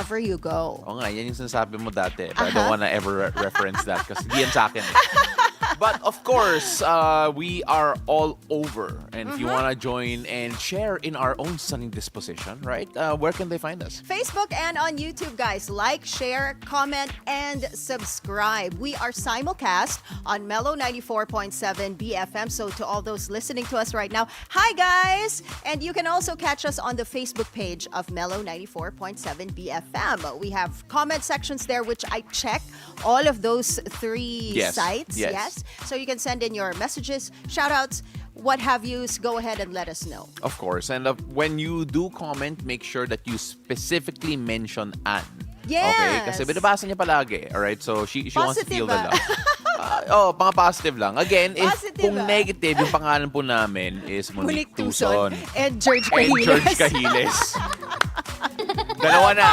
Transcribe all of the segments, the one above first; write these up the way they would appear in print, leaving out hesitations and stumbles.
wherever you go. Oo nga, yan yung sinasabi mo dati. But I don't wanna ever reference that kasi di yan sa akin. But of course, we are all over. And if you want to join and share in our own sunny disposition, right? Where can they find us? Facebook and on YouTube, guys. Like, share, comment, and subscribe. We are simulcast on Mellow 94.7 BFM. So to all those listening to us right now, hi guys! And you can also catch us on the Facebook page of Mellow 94.7 BFM. We have comment sections there, which I check all of those three sites. Yes. So you can send in your messages, shout-outs, what have yous. Go ahead and let us know. Of course. And when you do comment, make sure that you specifically mention Ann. Yes. Okay? Kasi binabasa niya palagi. Alright? So she wants to feel the Positive, love. Mga positive lang. Again, if Positive, kung negative, yung pangalan po namin is Monique Tuson. And George And Cahiles. George Cahiles. Dalawa na.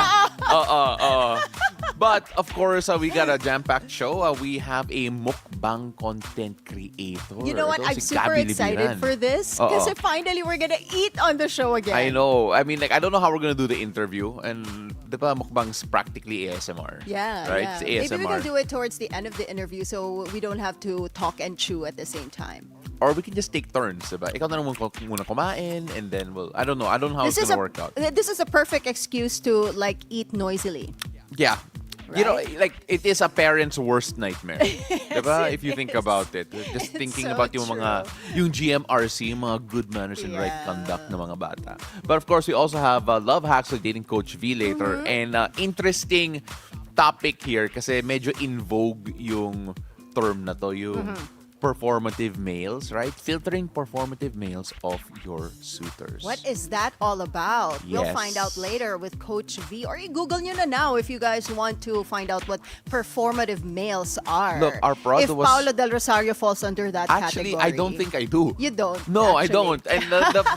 But, of course, we got a jam-packed show. We have a mukbang content creator. You know what? I'm Si super Gabby excited Libiran. for this. Kasi finally, we're gonna eat on the show again. I know. I mean, I don't know how we're gonna do the interview. And, di ba, mukbang's practically ASMR. Yeah, right? yeah. It's ASMR. Maybe we can do it towards the end of the interview so we don't have to talk and chew at the same time. Or we can just take turns, diba? Ikaw na lang muna kumain, and then I don't know. I don't know how it's gonna work out. This is a perfect excuse to like eat noisily. Yeah. Right? You know, like, it is a parent's worst nightmare. Diba? If you think about it. Just thinking so about yung GMRC, yung mga good manners and right conduct ng mga bata. But of course, we also have Love Hacks with Dating Coach V later. And interesting topic here kasi medyo in vogue yung term na to, yung performative males, right? Filtering performative males of your suitors. What is that all about? We'll Yes. find out later with Coach V. Or Google nyo na now if you guys want to find out what performative males are. Look, our prod if was- Paolo Del Rosario falls under that Actually, category. I don't think I do. You don't? No, I actually. don't. And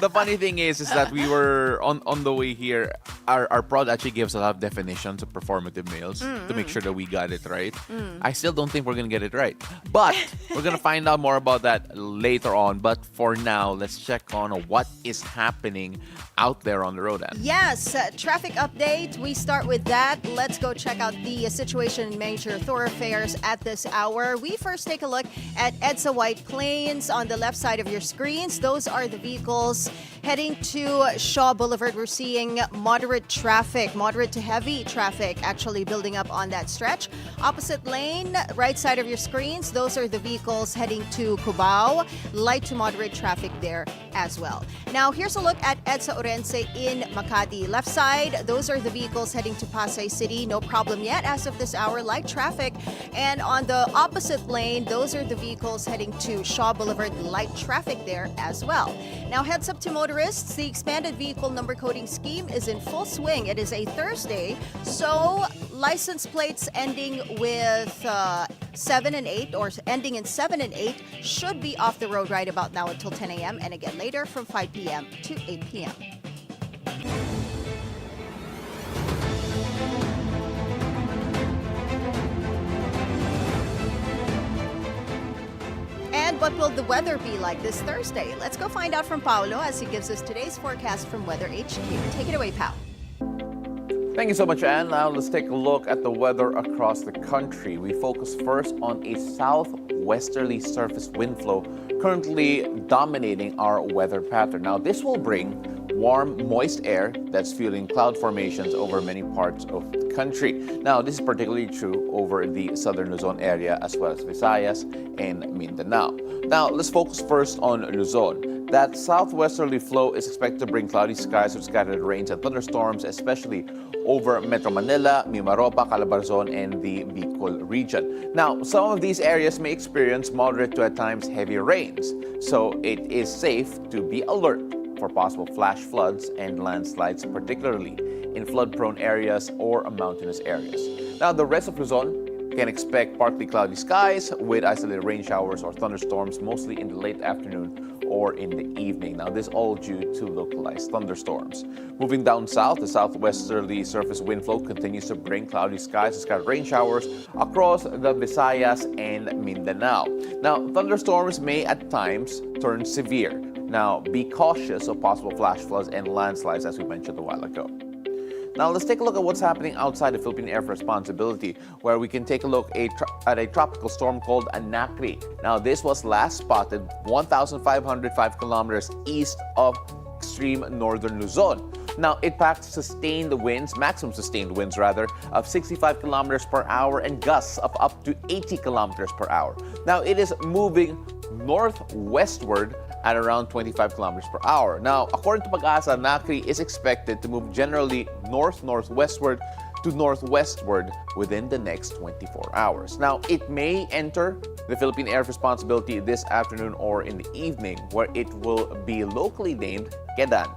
the funny thing is that we were on the way here. Our prod actually gives a lot of definitions of performative males to make sure that we got it right. I still don't think we're gonna get it right, but we're gonna find out more about that later on. But for now, let's check on what is happening out there on the road. Ann. Yes, traffic update. We start with that. Let's go check out the situation in major thoroughfares at this hour. We first take a look at EDSA White Plains on the left side of your screens. Those are the vehicles heading to Shaw Boulevard. We're seeing moderate traffic, moderate to heavy traffic actually building up on that stretch. Opposite lane, right side of your screens, those are the vehicles heading to Cubao. Light to moderate traffic there as well. Now, here's a look at EDSA Orense in Makati. Left side, those are the vehicles heading to Pasay City. No problem yet as of this hour. Light traffic. And on the opposite lane, those are the vehicles heading to Shaw Boulevard. Light traffic there as well. Now, heads up to motorists. The expanded vehicle number coding scheme is in full swing. It is a Thursday, so license plates ending with 7 and 8 or ending in 7 and 8 should be off the road right about now until 10 a.m. and again later from 5 p.m. to 8 p.m. And what will the weather be like this Thursday? Let's go find out from Paolo as he gives us today's forecast from Weather HQ. Take it away, Pao. Thank you so much, Ann. Now let's take a look at the weather across the country. We focus first on a southwesterly surface wind flow currently dominating our weather pattern. Now this will bring warm, moist air that's fueling cloud formations over many parts of the country. Now this is particularly true over the southern Luzon area as well as Visayas and Mindanao. Now let's focus first on Luzon. That southwesterly flow is expected to bring cloudy skies with scattered rains and thunderstorms, especially over Metro Manila, Mimaropa, Calabarzon, and the Bicol region. Now, some of these areas may experience moderate to at times heavy rains, so it is safe to be alert for possible flash floods and landslides, particularly in flood-prone areas or mountainous areas. Now, the rest of Luzon can expect partly cloudy skies with isolated rain showers or thunderstorms, mostly in the late afternoon or in the evening. Now, this all due to localized thunderstorms. Moving down south, the southwesterly surface wind flow continues to bring cloudy skies and scattered rain showers across the Visayas and Mindanao. Now, thunderstorms may at times turn severe. Now, be cautious of possible flash floods and landslides, as we mentioned a while ago. Now let's take a look at what's happening outside the Philippine Air Responsibility, where we can take a look at a tropical storm called Anakri. Now this was last spotted 1,505 kilometers east of extreme northern Luzon. Now, it packs maximum sustained winds of 65 kilometers per hour and gusts of up to 80 kilometers per hour. Now, it is moving northwestward at around 25 kilometers per hour. Now, according to Pag-asa, Nakri is expected to move generally north-northwestward to northwestward within the next 24 hours. Now, it may enter the Philippine Air Responsibility this afternoon or in the evening, where it will be locally named Kedan.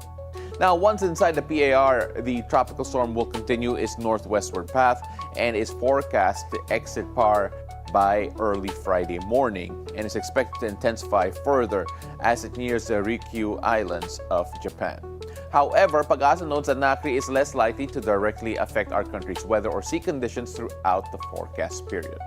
Now, once inside the PAR, the tropical storm will continue its northwestward path and is forecast to exit PAR by early Friday morning and is expected to intensify further as it nears the Ryukyu Islands of Japan. However, Pag-asa notes that Nakri is less likely to directly affect our country's weather or sea conditions throughout the forecast period.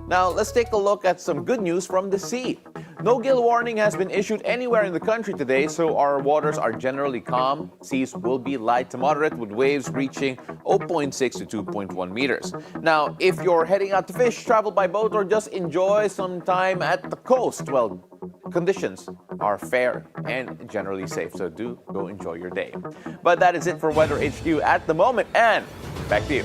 Now, let's take a look at some good news from the sea. No gale warning has been issued anywhere in the country today, so our waters are generally calm. Seas will be light to moderate with waves reaching 0.6 to 2.1 meters. Now, if you're heading out to fish, travel by boat, or just enjoy some time at the coast, well, conditions are fair and generally safe, so do go enjoy your day. But that is it for Weather HQ at the moment, and back to you.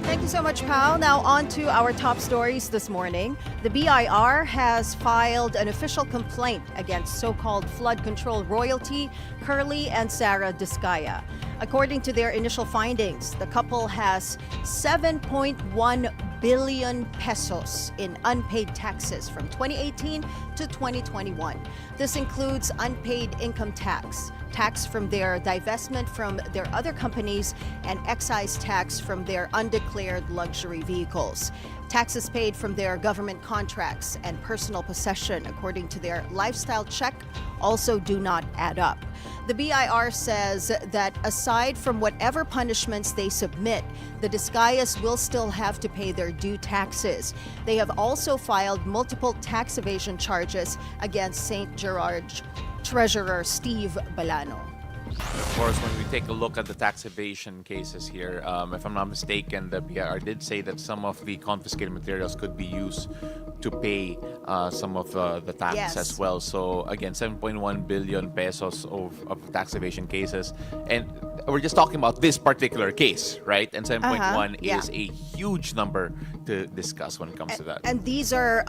Thank you so much, Pao. Now on to our top stories this morning. The BIR has filed an official complaint against so-called flood control royalty, Curly and Sarah Discaya. According to their initial findings, the couple has 7.1 billion pesos in unpaid taxes from 2018 to 2021. This includes unpaid income tax, tax from their divestment from their other companies, and excise tax from their undeclared luxury vehicles. Taxes paid from their government contracts and personal possession, according to their lifestyle check, also do not add up. The BIR says that aside from whatever punishments they submit, the Discayas will still have to pay their due taxes. They have also filed multiple tax evasion charges against St. Gerard's Treasurer Steve Balano. Of course, when we take a look at the tax evasion cases here, if I'm not mistaken, the BIR did say that some of the confiscated materials could be used to pay some of the tax as well. So again, 7.1 billion pesos of tax evasion cases. And we're just talking about this particular case, right? And 7.1 is a huge number to discuss when it comes to that. And these are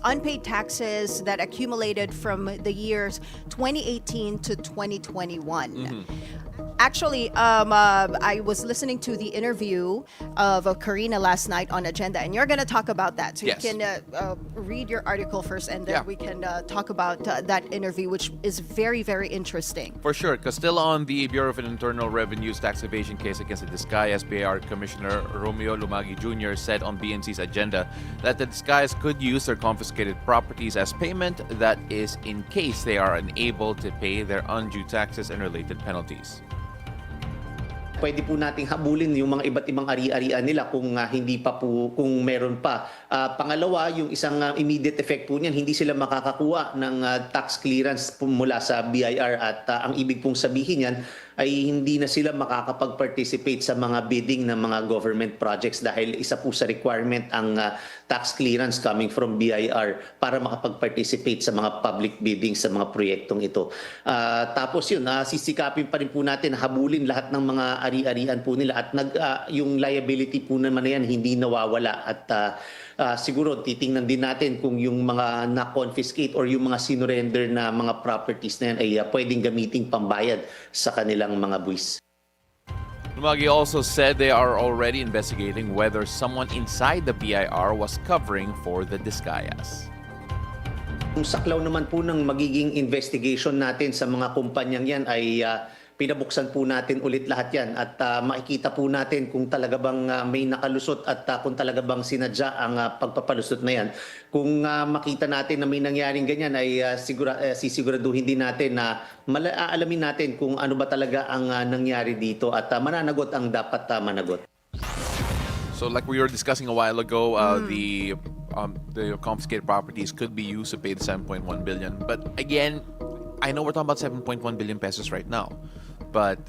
unpaid taxes that accumulated from the years 2018 to 2021. Actually, I was listening to the interview of Karina last night on Agenda, and you're going to talk about that. So you can read your article first, and then we can talk about that interview, which is very, very interesting. For sure, because still on the Bureau of Internal Revenue's tax evasion case against the Discayas, BIR Commissioner Romeo Lumagi Jr. said on BNC's Agenda that the Discayas could use their confiscated properties as payment, that is in case they are unable to pay their undue taxes and related penalties. Pwede po nating habulin yung mga iba't ibang ari-arian nila kung hindi pa po, kung meron pa. Pangalawa, yung isang immediate effect po niyan, hindi sila makakakuha ng tax clearance mula sa BIR at ang ibig pong sabihin yan ay hindi na sila makakapag-participate sa mga bidding ng mga government projects dahil isa po sa requirement ang tax clearance coming from BIR para makapag-participate sa mga public bidding sa mga proyektong ito. Tapos yun, sisikapin pa rin po natin habulin lahat ng mga ari-arian po nila at yung liability po naman na yan hindi nawawala at siguro titingnan din natin kung yung mga na-confiscate or yung mga sinurrender na mga properties na yan ay pwedeng gamiting pambayad sa kanilang mga buwis. Lumagi also said they are already investigating whether someone inside the BIR was covering for the Discayas. Kung saklaw naman po ng magiging investigation natin sa mga kumpanyang yan ay pinabuksan po natin ulit lahat yan at makikita po natin kung talaga bang may nakalusot at kung talaga bang sinadya ang pagpapalusot na yan. Kung makita natin na may nangyaring ganyan ay sisiguraduhin din natin na aalamin natin kung ano ba talaga ang nangyari dito at mananagot ang dapat managot. So like we were discussing a while ago, the confiscated properties could be used to pay the 7.1 billion. But again, I know we're talking about 7.1 billion pesos right now, but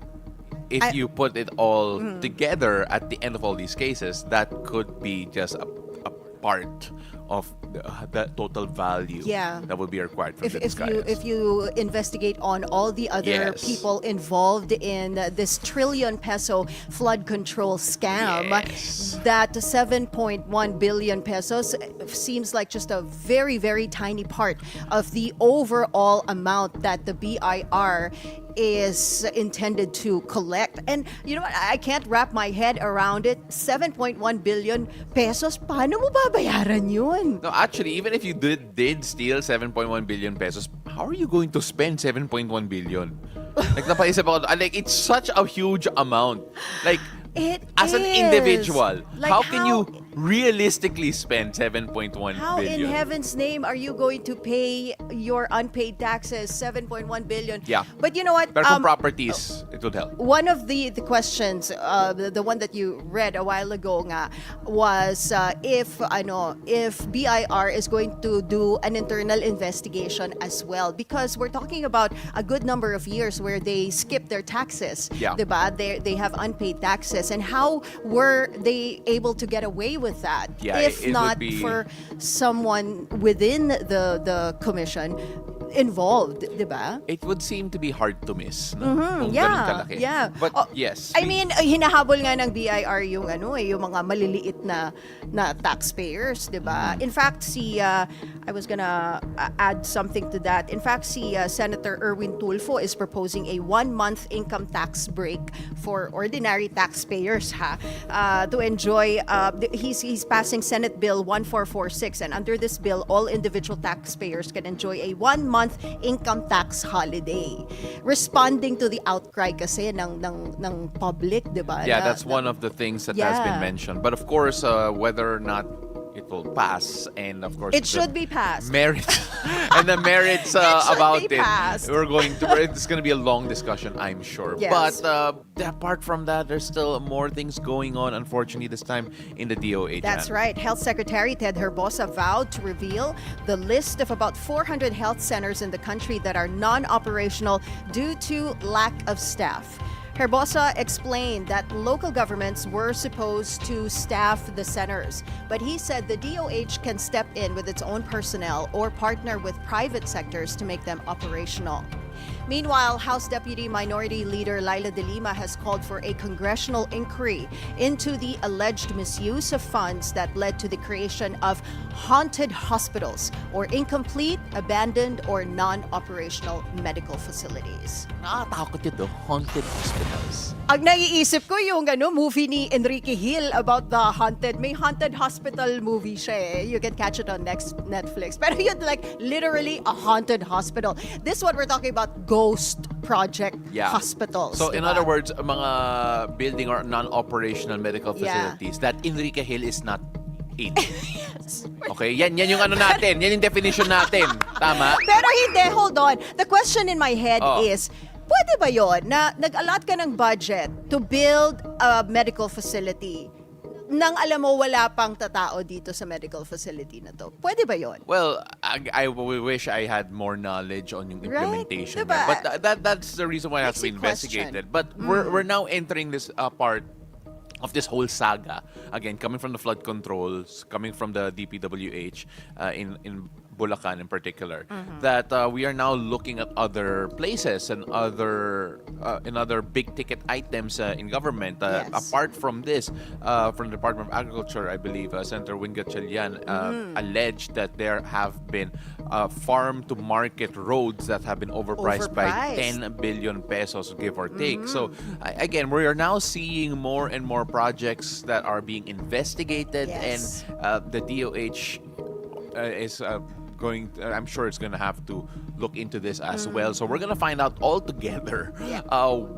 if you put it all together at the end of all these cases, that could be just a part of the total value that would be required from the if you investigate on all the other people involved in this trillion peso flood control scam, that 7.1 billion pesos seems like just a very, very tiny part of the overall amount that the BIR is intended to collect. And you know what? I can't wrap my head around it. 7.1 billion pesos, paano mo babayaran yun? No, actually, even if you did steal 7.1 billion pesos, how are you going to spend 7.1 billion? Like, napaisip ako, like, it's such a huge amount. Like, as an individual, like how can you realistically spend 7.1 billion? How in heaven's name are you going to pay your unpaid taxes, 7.1 billion? Yeah. But you know what? Pero kung properties, it would help. One of the questions, the one that you read a while ago nga, was if BIR is going to do an internal investigation as well, because we're talking about a good number of years where they skip their taxes. Yeah. Diba? They have unpaid taxes. And how were they able to get away with that? Yeah, if it not would be for someone within the commission involved, diba? It would seem to be hard to miss. No? Kung ganun kalaki. Yeah. But yes. I mean, hinahabol nga ng BIR yung yung mga maliliit na taxpayers, diba? In fact, I was gonna add something to that. In fact, Senator Erwin Tulfo is proposing a 1-month income tax break for ordinary taxpayers to enjoy. He's passing Senate Bill 1446, and under this bill, all individual taxpayers can enjoy a 1-month income tax holiday, responding to the outcry kasi ng public, diba? Yeah, that's one of the things that has been mentioned. But of course, whether or not it will pass, and of course it should be passed. Merits and the merits about it. Passed. It's going to be a long discussion, I'm sure. Yes. But apart from that, there's still more things going on. Unfortunately, this time in the DOH. That's right. Health Secretary Ted Herbosa vowed to reveal the list of about 400 health centers in the country that are non-operational due to lack of staff. Herbosa explained that local governments were supposed to staff the centers, but he said the DOH can step in with its own personnel or partner with private sectors to make them operational. Meanwhile, House Deputy Minority Leader Laila De Lima has called for a congressional inquiry into the alleged misuse of funds that led to the creation of haunted hospitals or incomplete, abandoned, or non-operational medical facilities. Nakatakot yun, though. Haunted hospitals. Ang naiisip ko yung movie ni Enrique Hill about the haunted. May haunted hospital movie siya eh. You can catch it on Netflix. Pero yun, like, literally a haunted hospital. This one we're talking about ghost project hospitals. So, diba? in other words, mga building or non-operational medical facilities that Enrique Hill is not in. Yes. Okay, yan yung natin. Yan yung definition natin. Tama? Pero hindi, hold on. The question in my head is, pwede ba yun na nag-allot ka ng budget to build a medical facility nang alam mo wala pang tatao dito sa medical facility na to? Pwede ba yun? Well, I wish I had more knowledge on yung implementation. Right? Diba? But that's the reason why it has to be investigated. But we're now entering this part of this whole saga. Again, coming from the flood controls, coming from the DPWH in Bulacan in particular, that we are now looking at other places and other big ticket items in government. Apart from this, from the Department of Agriculture, I believe Senator Win Gatchalian alleged that there have been farm-to-market roads that have been overpriced by 10 billion pesos, give or take. So, again, we are now seeing more and more projects that are being investigated, and the DOH is I'm sure it's going to have to look into this as well. So we're going to find out all together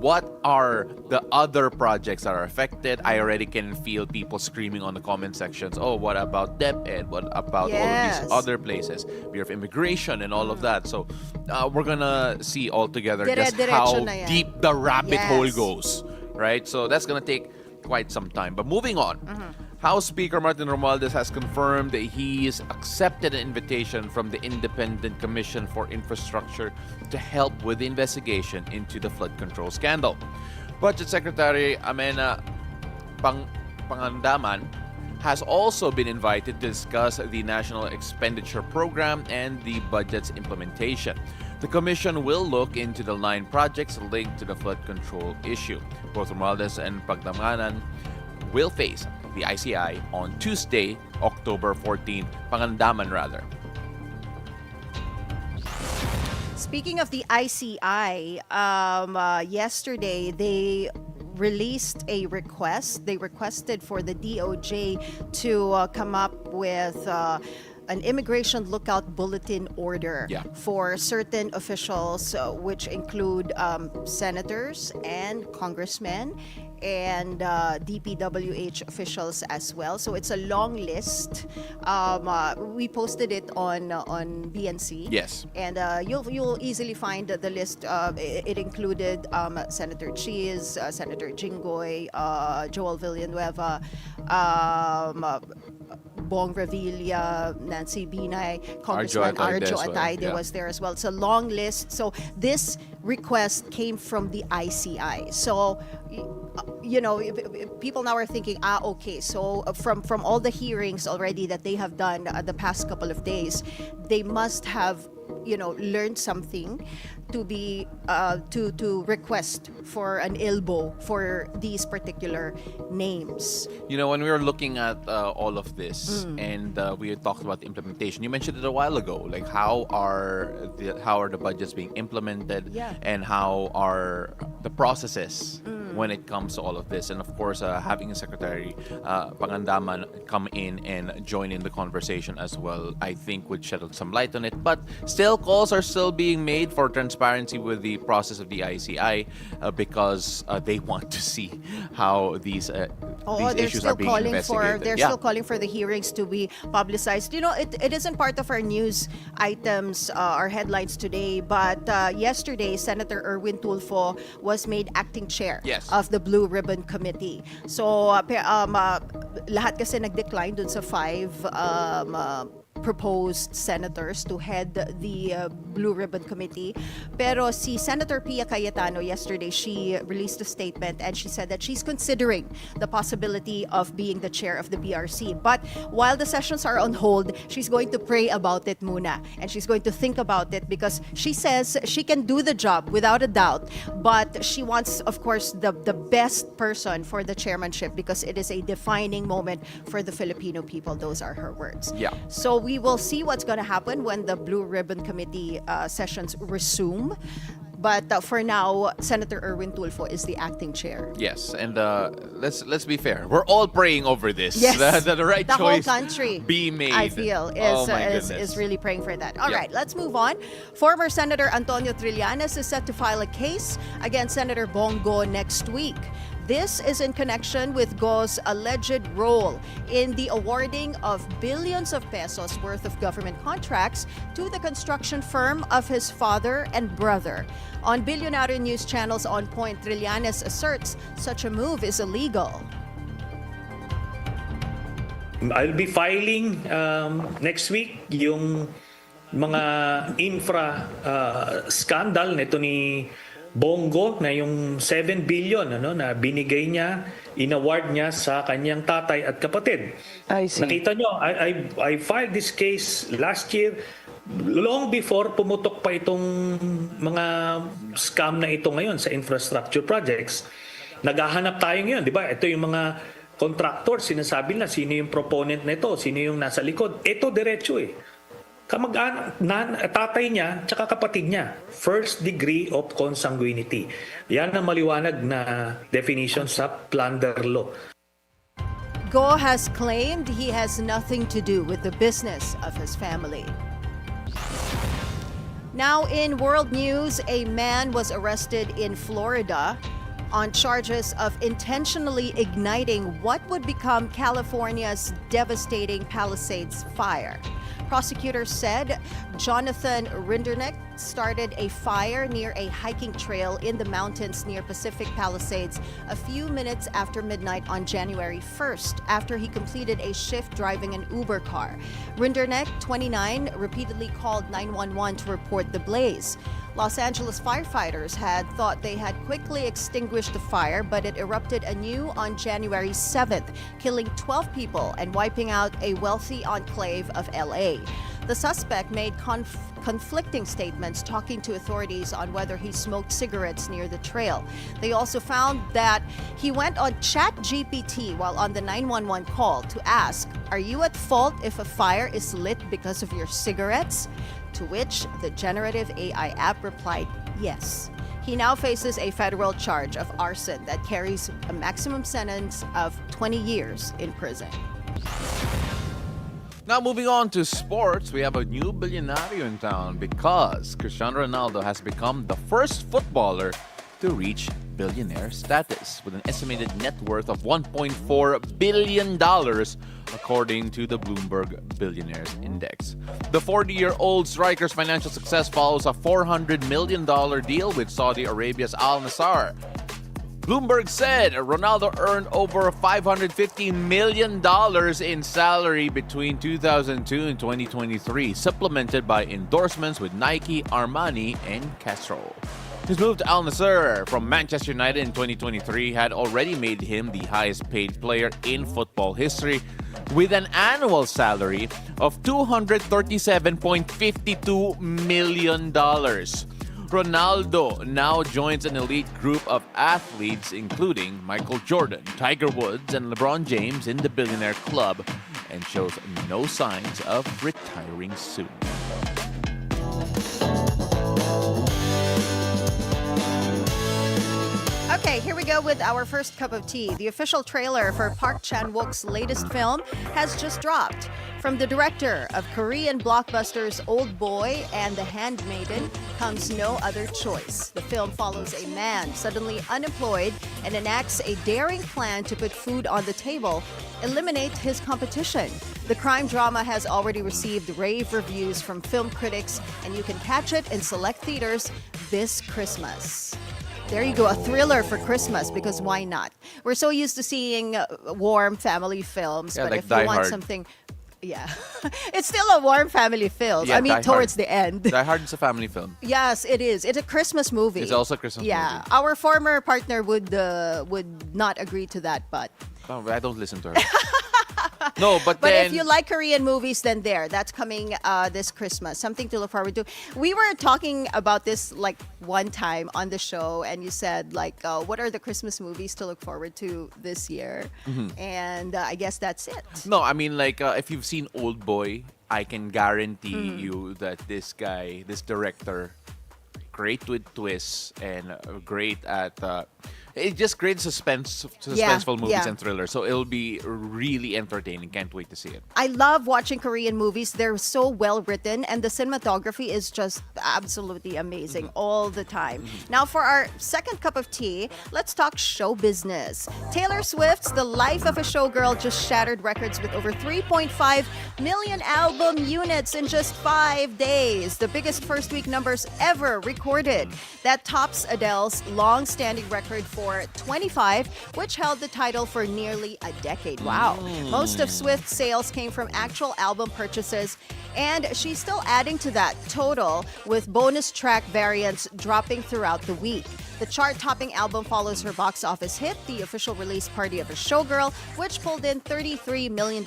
what are the other projects that are affected. I already can feel people screaming on the comment sections. Oh, what about DepEd? What about all of these other places? Bureau of Immigration and all of that. So we're going to see all together just how deep the rabbit hole goes. Right? So that's going to take quite some time. But moving on. House Speaker Martin Romualdez has confirmed that he's accepted an invitation from the Independent Commission for Infrastructure to help with the investigation into the flood control scandal. Budget Secretary Amena Pangandaman has also been invited to discuss the National Expenditure Program and the budget's implementation. The Commission will look into the 9 projects linked to the flood control issue. Both Romualdez and Pagdamanan will face the ICI on Tuesday, October 14th. Pangandaman, rather. Speaking of the ICI, yesterday they released a request. They requested for the DOJ to come up with an immigration lookout bulletin order for certain officials, which include senators and congressmen and DPWH officials as well. So it's a long list. We posted it on BNC. Yes. And you'll easily find the list. It included Senator Cheese, Senator Jinggoy, Joel Villanueva, Bong Revilla, Nancy Binay, Congressman Arjo Atayde was there as well. It's a long list. So this request came from the ICI. So, people now are thinking, okay, so from all the hearings already that they have done the past couple of days, they must have learned something to be to request for an elbow for these particular names. When we were looking at all of this and we had talked about the implementation, you mentioned it a while ago, like how are the budgets being implemented and how are the processes when it comes to all of this. And of course, having a Secretary Pangandaman come in and join in the conversation as well, I think would shed some light on it. But still, calls are still being made for transparency with the process of the ICI because they want to see how these issues are being investigated. They're still calling for the hearings to be publicized. It isn't part of our news items, our headlines today, but yesterday, Senator Erwin Tulfo was made acting chair of the Blue Ribbon Committee. So, lahat kasi nag-decline dun sa 5 proposed senators to head the Blue Ribbon Committee. Pero si Senator Pia Cayetano yesterday, she released a statement and she said that she's considering the possibility of being the chair of the BRC. But while the sessions are on hold, she's going to pray about it muna and she's going to think about it because she says she can do the job without a doubt, but she wants, of course, the best person for the chairmanship because it is a defining moment for the Filipino people. Those are her words. So we will see what's going to happen when the Blue Ribbon Committee sessions resume. But for now, Senator Erwin Tulfo is the acting chair. Yes, and let's be fair. We're all praying over this. Yes, that the right choice whole country, be made. I feel, is really praying for that. All right, let's move on. Former Senator Antonio Trillanes is set to file a case against Senator Bongo next week. This is in connection with Go's alleged role in the awarding of billions of pesos worth of government contracts to the construction firm of his father and brother. On Bilyonaryo News Channel's On Point, Trillanes asserts such a move is illegal. I'll be filing next week yung mga infra scandal nito ni Bongo na yung 7 billion na binigay niya, inaward niya sa kanyang tatay at kapatid. I see. Nakita nyo, I filed this case last year long before pumutok pa itong mga scam na ito ngayon sa infrastructure projects. Naghahanap tayo ngayon, di ba? Ito yung mga contractors, sinasabi na sino yung proponent na ito, sino yung nasa likod. Ito diretso tatay niya tsaka kapatid niya, first degree of consanguinity. Yan ang maliwanag na definition sa plunder law. Go has claimed he has nothing to do with the business of his family. Now in world news, a man was arrested in Florida on charges of intentionally igniting what would become California's devastating Palisades fire. Prosecutors said Jonathan Rinderneck started a fire near a hiking trail in the mountains near Pacific Palisades a few minutes after midnight on January 1st, after he completed a shift driving an Uber car. Rinderneck, 29, repeatedly called 911 to report the blaze. Los Angeles firefighters had thought they had quickly extinguished the fire, but it erupted anew on January 7th, killing 12 people and wiping out a wealthy enclave of LA. The suspect made conflicting statements, talking to authorities on whether he smoked cigarettes near the trail. They also found that he went on ChatGPT while on the 911 call to ask, "Are you at fault if a fire is lit because of your cigarettes?" To which the generative AI app replied, "Yes." He now faces a federal charge of arson that carries a maximum sentence of 20 years in prison. Now moving on to sports, we have a new Bilyonaryo in town because Cristiano Ronaldo has become the first footballer to reach billionaire status with an estimated net worth of $1.4 billion according to the Bloomberg Billionaires Index. The 40-year-old striker's financial success follows a $400 million deal with Saudi Arabia's Al Nassr. Bloomberg said Ronaldo earned over $550 million in salary between 2002 and 2023, supplemented by endorsements with Nike, Armani, and Castrol. His move to Al Nassr from Manchester United in 2023 had already made him the highest paid player in football history, with an annual salary of $237.52 million. Ronaldo now joins an elite group of athletes including Michael Jordan, Tiger Woods, and LeBron James in the Billionaire Club and shows no signs of retiring soon. Okay, here we go with our first cup of tea. The official trailer for Park Chan-wook's latest film has just dropped. From the director of Korean blockbusters Old Boy and The Handmaiden comes No Other Choice. The film follows a man suddenly unemployed and enacts a daring plan to put food on the table, eliminate his competition. The crime drama has already received rave reviews from film critics, and you can catch it in select theaters this Christmas. There you go, a thriller for Christmas, because why not? We're so used to seeing warm family films, Yeah, but like if you Die want Hard. something... Yeah, it's still a warm family film. Yeah, I mean, Die towards Hard. the end. Die Hard is a family film. Yes, it is. It's a Christmas movie. It's also a Christmas Yeah, movie. our former partner would not agree to that, but Oh, I don't listen to her. No, but but then... if you like Korean movies, then that's coming this Christmas. Something to look forward to. We were talking about this like one time on the show, and you said like, what are the Christmas movies to look forward to this year? And I guess that's it. No, I mean, like, if you've seen Old Boy, I can guarantee you that this guy, this director, great with twists and great at... it's just great suspenseful movies yeah. and thrillers. So it'll be really entertaining. Can't wait to see it. I love watching Korean movies. They're so well written, and the cinematography is just absolutely amazing all the time. Now, for our second cup of tea, let's talk show business. Taylor Swift's The Life of a Showgirl just shattered records with over 3.5 million album units in just 5 days, the biggest first week numbers ever recorded. That tops Adele's long-standing record for 25, which held the title for nearly a decade. Wow. Most of Swift's sales came from actual album purchases, and she's still adding to that total with bonus track variants dropping throughout the week. The chart-topping album follows her box office hit, The Official Release Party of a Showgirl, which pulled in $33 million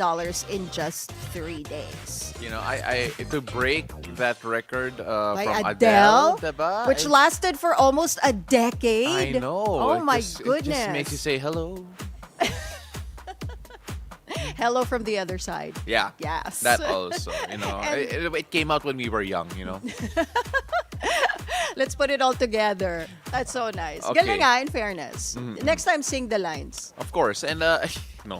in just 3 days. You know, I to break that record By from Adele, diba? which lasted for almost a decade. I know. Oh my It goodness. just makes you say hello. Hello from the other side. Yeah. Yes. That also, you know. And- it came out when we were young, you know. Let's put it all together. That's so nice. Okay. Galing in fairness. Next time, sing the lines. Of course. And, no.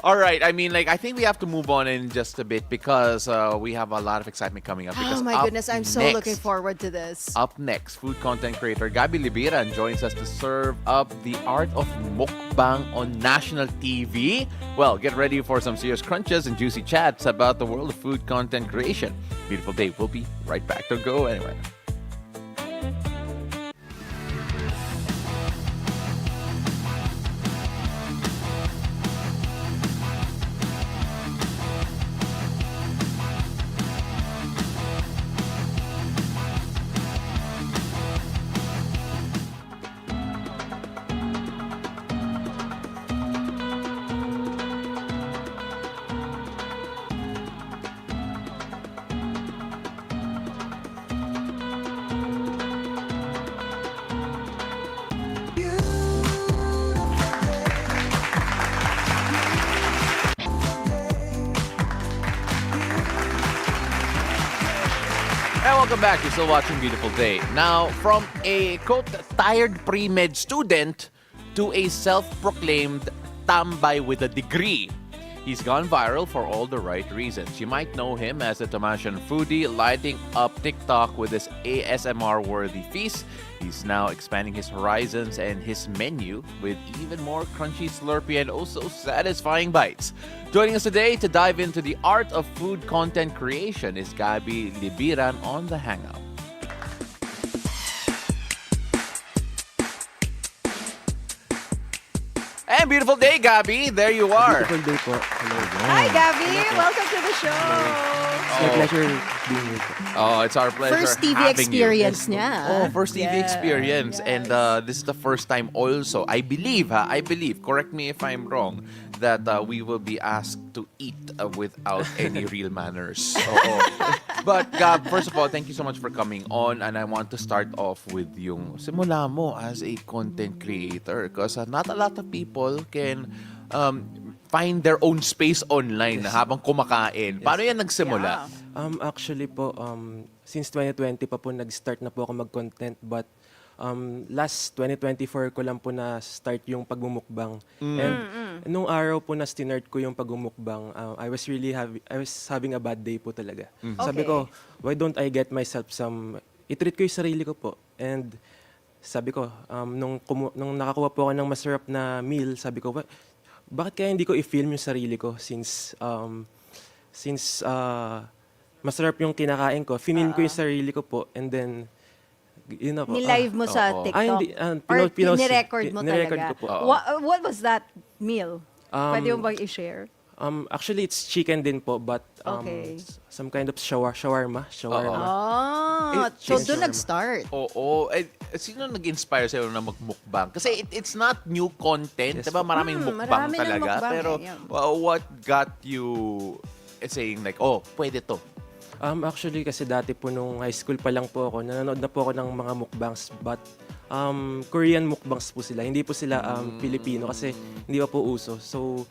All right. I mean, like, I think we have to move on in just a bit because we have a lot of excitement coming up. Because Oh my up goodness, I'm so next- looking forward to this. Up next, food content creator Gabby Libiran joins us to serve up the art of mukbang on national TV. Well, get ready for some serious crunches and juicy chats about the world of food content creation. Beautiful day. We'll be right back. Don't go anywhere. welcome back. You're still watching Beautiful Day. Now, from a, quote, tired pre-med student to a self-proclaimed tambay with a degree. He's gone viral for all the right reasons. You might know him as a Tamasian foodie lighting up TikTok with his ASMR-worthy feast. He's now expanding his horizons and his menu with even more crunchy, slurpy, and also satisfying bites. Joining us today to dive into the art of food content creation is Gabby Libiran on The Hangout. And beautiful day, Gabby. There you are. Beautiful day po. Hello. Hi, Gabby. Welcome to the show. It's my pleasure being here po. Oh, it's our pleasure First TV having experience you. niya. Oh, first TV Yeah, experience. yes. And this is the first time also, I believe, correct me if I'm wrong, that we will be asked to eat without any real manners. Oo. But Gab, first of all, thank you so much for coming on. And I want to start off with yung simula mo as a content creator. Because not a lot of people can find their own space online na habang kumakain. Paano yan nagsimula? Actually po, since 2020 pa po nag-start na po ako mag-content, but last 2024 ko lang po na-start yung pagmumukbang. And nung araw po na stinart ko yung pagmumukbang, I was having a bad day po talaga. Sabi ko, why don't I get myself i-treat ko yung sarili ko po. And sabi ko, nung nakakuha po ako ng masarap na meal, sabi ko, bakit kaya hindi ko i-film yung sarili ko since masarap yung kinakain ko, film ko yung sarili ko po, and then yun na po. Ni-live mo sa TikTok? Hindi. Or ni-record mo ni-record talaga? ko po. What was that meal? Pwede mo bang i-share? Actually, it's chicken din po, but Okay. some kind of shawarma. So doon nag-start. Oo. Sino nag-inspire sa'yo na magmukbang? Kasi it's not new content. Yes, diba? Maraming mukbang marami ng talaga. mukbang Pero yeah. what got you saying like, pwede to? Actually, kasi dati po nung high school pa lang po ako, nanonood na po ako ng mga mukbangs, but Korean mukbangs po sila. Hindi po sila Filipino kasi hindi pa po uso. So,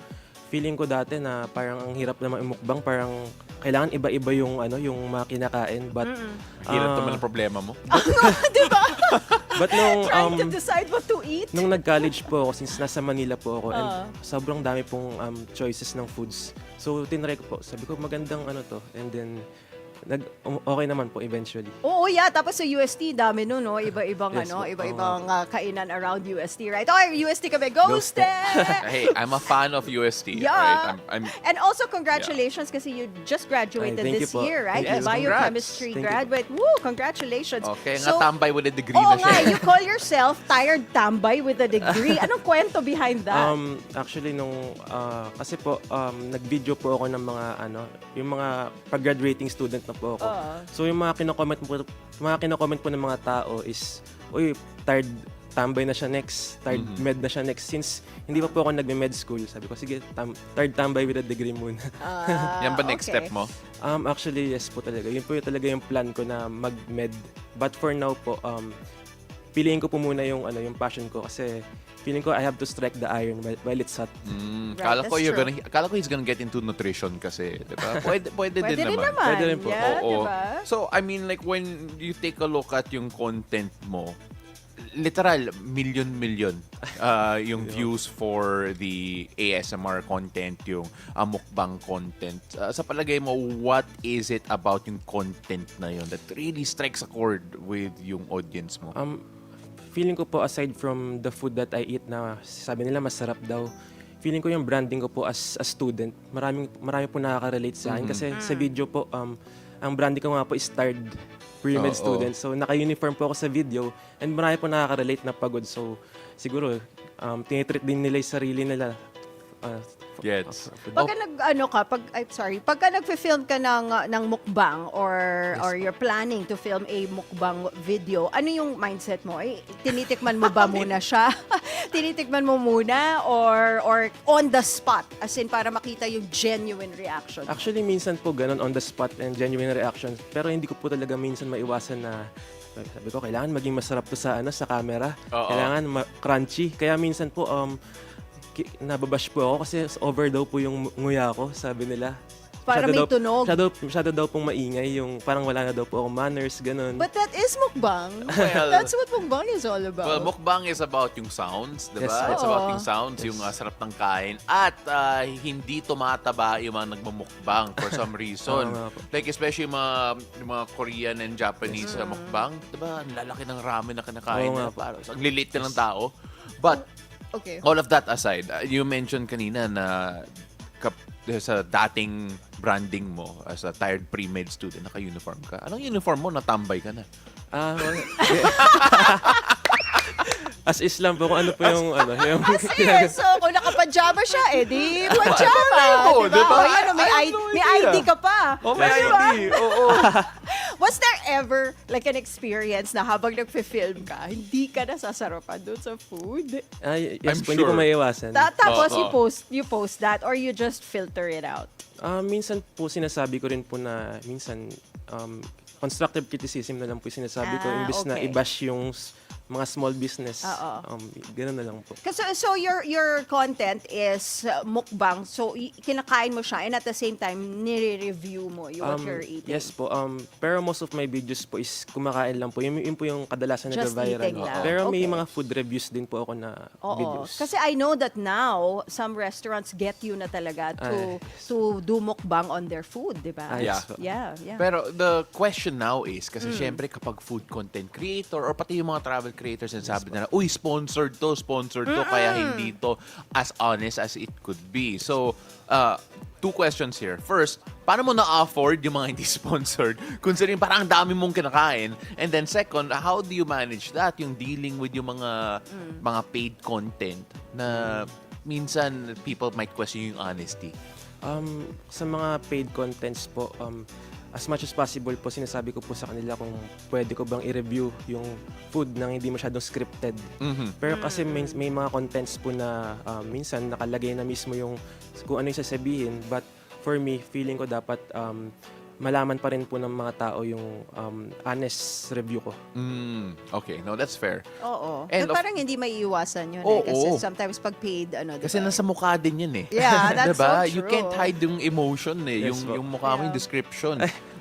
feeling ko dati na parang ang hirap naman mukbang, parang kailangan iba-iba yung mga kinakain, but Hirap naman ang problema mo. Diba? but nung Trying to decide what to eat? nung nag-college po ako, since nasa Manila po ako, and sobrang dami pong choices ng foods. So, tinry ko po. Sabi ko, magandang to. And then, okay naman po eventually. Oo, yeah. Tapos sa UST, dami nun, no? Iba-ibang, Yes, po. iba-ibang kainan around UST, right? Okay, UST kami. Ghosted! Hey, I'm a fan of UST. Yeah. Right? I'm And also, congratulations kasi you just graduated Ay, thank this you po. year, right? Yes, Biochemistry congrats. Thank you. graduate. Woo, congratulations. okay, So, nga tambay with a degree oo na nga, siya. you call yourself tired tambay with a degree. Anong kwento behind that? Actually, kasi po, nag-video po ako ng mga, yung mga pag-graduating student na po ako. So, yung mga kino-comment po ng mga tao is, uy, tired tambay na siya next, tired med na siya next. Since hindi pa po ako nagme-med school, sabi ko, sige, tired tambay with a degree muna. Yan ba next okay. step mo? Actually, yes po talaga. Yun po talaga yung plan ko na mag-med. But for now po, piliin ko po muna yung passion ko kasi feeling ko I have to strike the iron while it's hot. Kala ko that's kala ko he's gonna get into nutrition kasi, 'di ba? Pwede Pwede din rin naman. naman. Pwede rin po. Yeah, Oo. diba? So, I mean, like, when you take a look at yung content mo, literal, million yung views for the ASMR content, yung mukbang content. Sa palagay mo, what is it about yung content na yun that really strikes a chord with yung audience mo? Feeling ko po, aside from the food that I eat na sabi nila masarap daw, feeling ko yung branding ko po as a student, marami po nakaka-relate sa akin. Kasi sa video po, ang branding ko nga po is tired pre-med student. So, naka-uniform po ako sa video and marami po nakaka-relate na pagod. So, siguro, tinitreat din nila yung sarili nila. Gets. Pagka pagka nagfi-film ka ng mukbang or you're planning to film a mukbang video, ano yung mindset mo? Tinitikman mo ba muna siya? Tinitikman mo muna or on the spot, as in para makita yung genuine reaction? Actually, minsan po ganun on the spot and genuine reaction. Pero hindi ko po talaga minsan maiwasan na sabi ko, kailangan maging masarap to sa camera. Kailangan crunchy. Kaya minsan po nababash po ako kasi over daw po yung nguya ko, sabi nila. Para may tunog. Masyado daw pong maingay, yung parang wala na daw po akong manners, ganun. But that is mukbang. Well, That's what mukbang is all about. Well, mukbang is about yung sounds, di Yes, ba? po. It's about Oo. yung sounds, yung sarap ng kain. At hindi tumataba yung mga nagmumukbang for some reason. Oo nga po. Like especially yung mga Korean and Japanese mukbang. Di ba? Ang lalaki ng ramen na kinakain Oo nga na. po. Parang ang lilit na ng tao. But Okay. all of that aside, you mentioned kanina na sa dating branding mo as a tired pre-med student, naka-uniform ka. Anong uniform mo? Natambay ka na. As Islam po, kung ano po yung, yung... So, kung nakapajama siya, di pajama. Oo, Diba? diba? O, yan, may ID ka pa. Oh, may Diba? ID. Oo. Was there ever like an experience na habang nagfe-film ka, hindi ka nasasarapan doon sa food? Yes I'm po, hindi ko sure. maiwasan. Tapos Oo. you post that or you just filter it out? Minsan po sinasabi ko rin po na minsan constructive criticism na lang po yung sinasabi ko imbes na okay. i-bash yung mga small business. Oo. Ganun na lang po. Kasi so your content is mukbang. So kinakain mo siya and at the same time nire-review mo what you're eating. Yes po. Pero most of my videos po is kumakain lang po. Yun po yung kadalasan Just nag-viral. eating lang. Pero may Okay. mga food reviews din po ako na Oo. videos. Kasi I know that now some restaurants get you na talaga to do mukbang on their food, di ba? Yes Yeah. po. Yeah. Pero the question now is, kasi syempre kapag food content creator or pati yung mga travel creators and sabi nila, uy, sponsored to, kaya hindi to as honest as it could be. So, two questions here. First, paano mo na-afford yung mga hindi sponsored? Considering parang ang dami mong kinakain. And then second, how do you manage that? Yung dealing with yung mga paid content na minsan people might question yung honesty. Sa mga paid contents po, as much as possible po, sinasabi ko po sa kanila kung pwede ko bang i-review yung food nang hindi masyadong scripted. Pero kasi may mga contents po na minsan nakalagay na mismo yung kung ano yung sasabihin. But for me, feeling ko dapat malaman pa rin po ng mga tao yung honest review ko. Okay, no, that's fair. Oo. And But parang hindi maiiwasan yun Oo. kasi sometimes pag paid, Kasi diba? nasa mukha din yan eh. Yeah, that's diba? so You true. can't hide yung emotion eh, Yes, po. yung mukha mo, yung Yeah. description.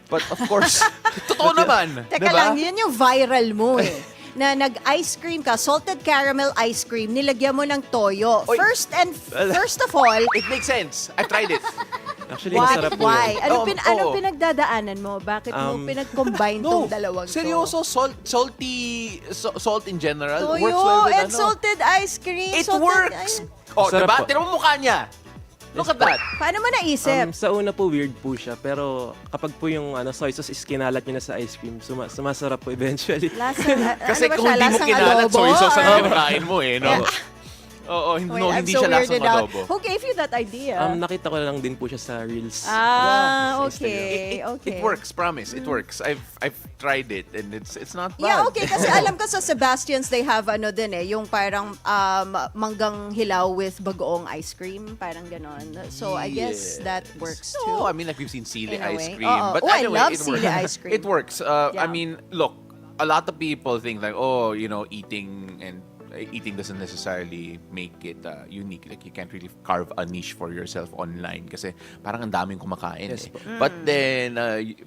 But of course, totoo naman. Teka diba? lang, yun yung viral mo eh. Na nag-ice cream ka, salted caramel ice cream, nilagyan mo ng toyo. Oy. First of all, It makes sense. I tried it. Actually, masarap po why? yun. Ano Oo. pinagdadaanan mo? Bakit mo pinag-combine tong dalawang to? seryoso, salt in general Toyo works well with and salted ice cream. It salted works! Oh, Sarap diba? po. Tira mo mukha niya. Look at that. Paano mo naisip? Sa una po, weird po siya. Pero kapag po yung soy sauce is kinalat nyo na sa ice cream, sumasarap po eventually. Kasi ano ba kung siya? hindi mo Lasang kinalat, adobo? soy sauce ang Or- kinakain mo eh, no? Oo, Wait, no, I'm hindi so siya lasang weirded out. adobo. Who gave you that idea? Nakita ko lang din po siya sa Reels. Ah, sa okay, okay. It works, promise. It works. I've tried it and it's not bad. Yeah, okay. Kasi alam ko sa Sebastian's, they have yung parang manggang hilaw with bagoong ice cream. Parang ganon. So, I guess that works too. No, I mean, like we've seen sili In a ice way. cream. Oo. But Oh, I anyway, love it sili works. ice cream. It works. I Yeah. mean, look, a lot of people think like, oh, eating doesn't necessarily make it unique. Like you can't really carve a niche for yourself online kasi parang ang daming kumakain. Yes, Eh. po. But then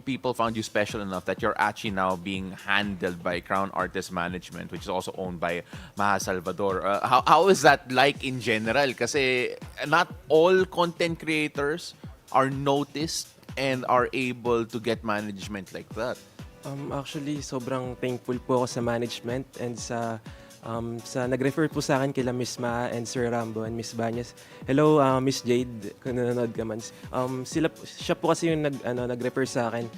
people found you special enough that you're actually now being handled by Crown Artist Management, which is also owned by Maha Salvador. How is that like in general? Kasi not all content creators are noticed and are able to get management like that. Actually, sobrang thankful po ako sa management and sa nag-refer po sa akin kila Miss Ma and Sir Rambo and Miss Banyas. Hello, Miss Jade, kung nanonood ka man. Siya po kasi yung nag-refer sa akin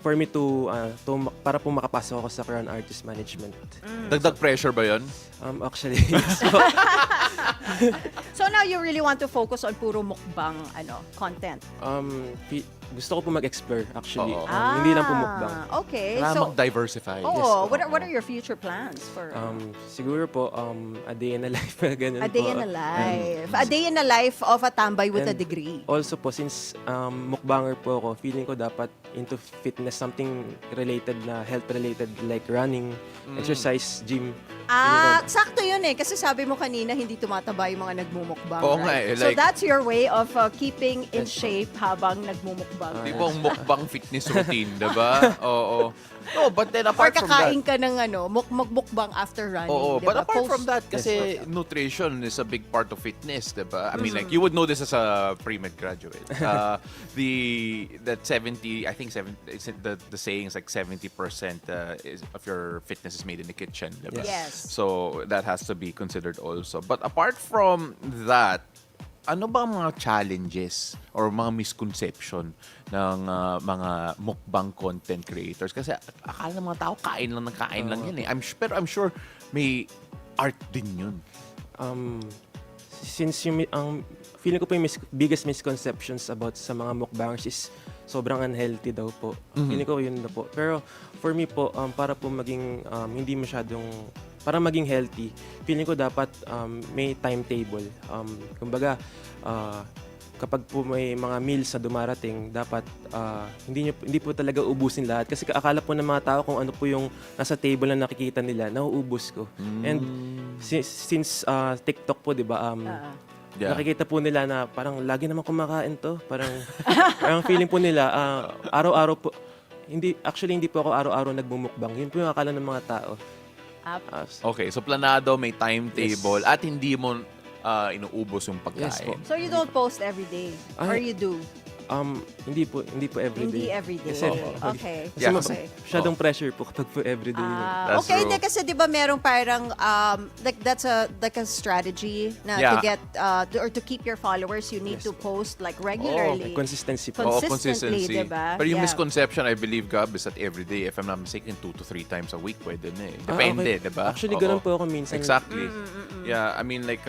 for me para po makapasok ako sa Crown Artist Management. Dagdag pressure ba yun? Actually, So now you really want to focus on puro mukbang content. gusto ko po mag-explore actually. Oo. Hindi lang po mukbang. Okay. Kailangan So, mag-diversify. what are your future plans for Siguro po, a day in a life. Ganun a day po. in a life? A day in a life of a tambay with a And degree. Also po, since mukbanger po ako, feeling ko dapat into fitness, something related na health related like running, exercise, gym. Sakto yun eh. Kasi sabi mo kanina, hindi tumataba yung mga nagmumukbang, Oo nga right? eh, So like- that's your way of keeping in shape habang nagmumukbang. Di ba ang mukbang fitness routine, diba? Oo. No, but then Or apart from that, kakain ka ng mukbang after running, oo, diba? but apart Post- from that, kasi nutrition is a big part of fitness, diba? I mean, like, you would know this as a pre-med graduate. That 70, I think 70, the saying is like 70% of your fitness is made in the kitchen, diba? Yes. So, that has to be considered also. But apart from that, ano ba ang mga challenges or mga misconception ng mga mukbang content creators? Kasi akala ng mga tao, kain lang yan eh. Pero I'm sure may art din yun. Since ang feeling ko po yung biggest misconceptions about sa mga mukbangers is sobrang unhealthy daw po. Feeling ko yun na po. Pero for me po, para po maging hindi masyadong, para maging healthy, feeling ko dapat may timetable. Kumbaga, kapag po may mga meals na dumarating, dapat hindi po talaga ubusin lahat. Kasi akala po ng mga tao kung ano po yung nasa table na nakikita nila, nauubos ko. And since TikTok po, di ba, Yeah. nakikita po nila na parang lagi naman kumakain to. Parang feeling po nila, araw-araw po, hindi po ako araw-araw nagmumukbang. Yun po yung akala ng mga tao. Okay, so planado, may timetable, at hindi mo inuubos yung pagkain. Yes po. So you don't post every day? Or you do? Hindi po everyday. Hindi every day. Kasi, Okay. Yeah, kasi Okay. masyadong pressure po kapag po everyday. That's Okay, true. hindi kasi 'di ba merong parang like that's a strategy na to Yeah. get or to keep your followers, you need Yes. to post like regularly. Consistency po. Oo, Consistently, diba? Pero yung Yeah. misconception, I believe, Gab, is that every day, if I'm not mistaken, 2 to 3 times a week, pwede na eh. Depende, Okay. diba? Actually, Oo. ganun po ako minsan. Exactly. Yeah, I mean, like,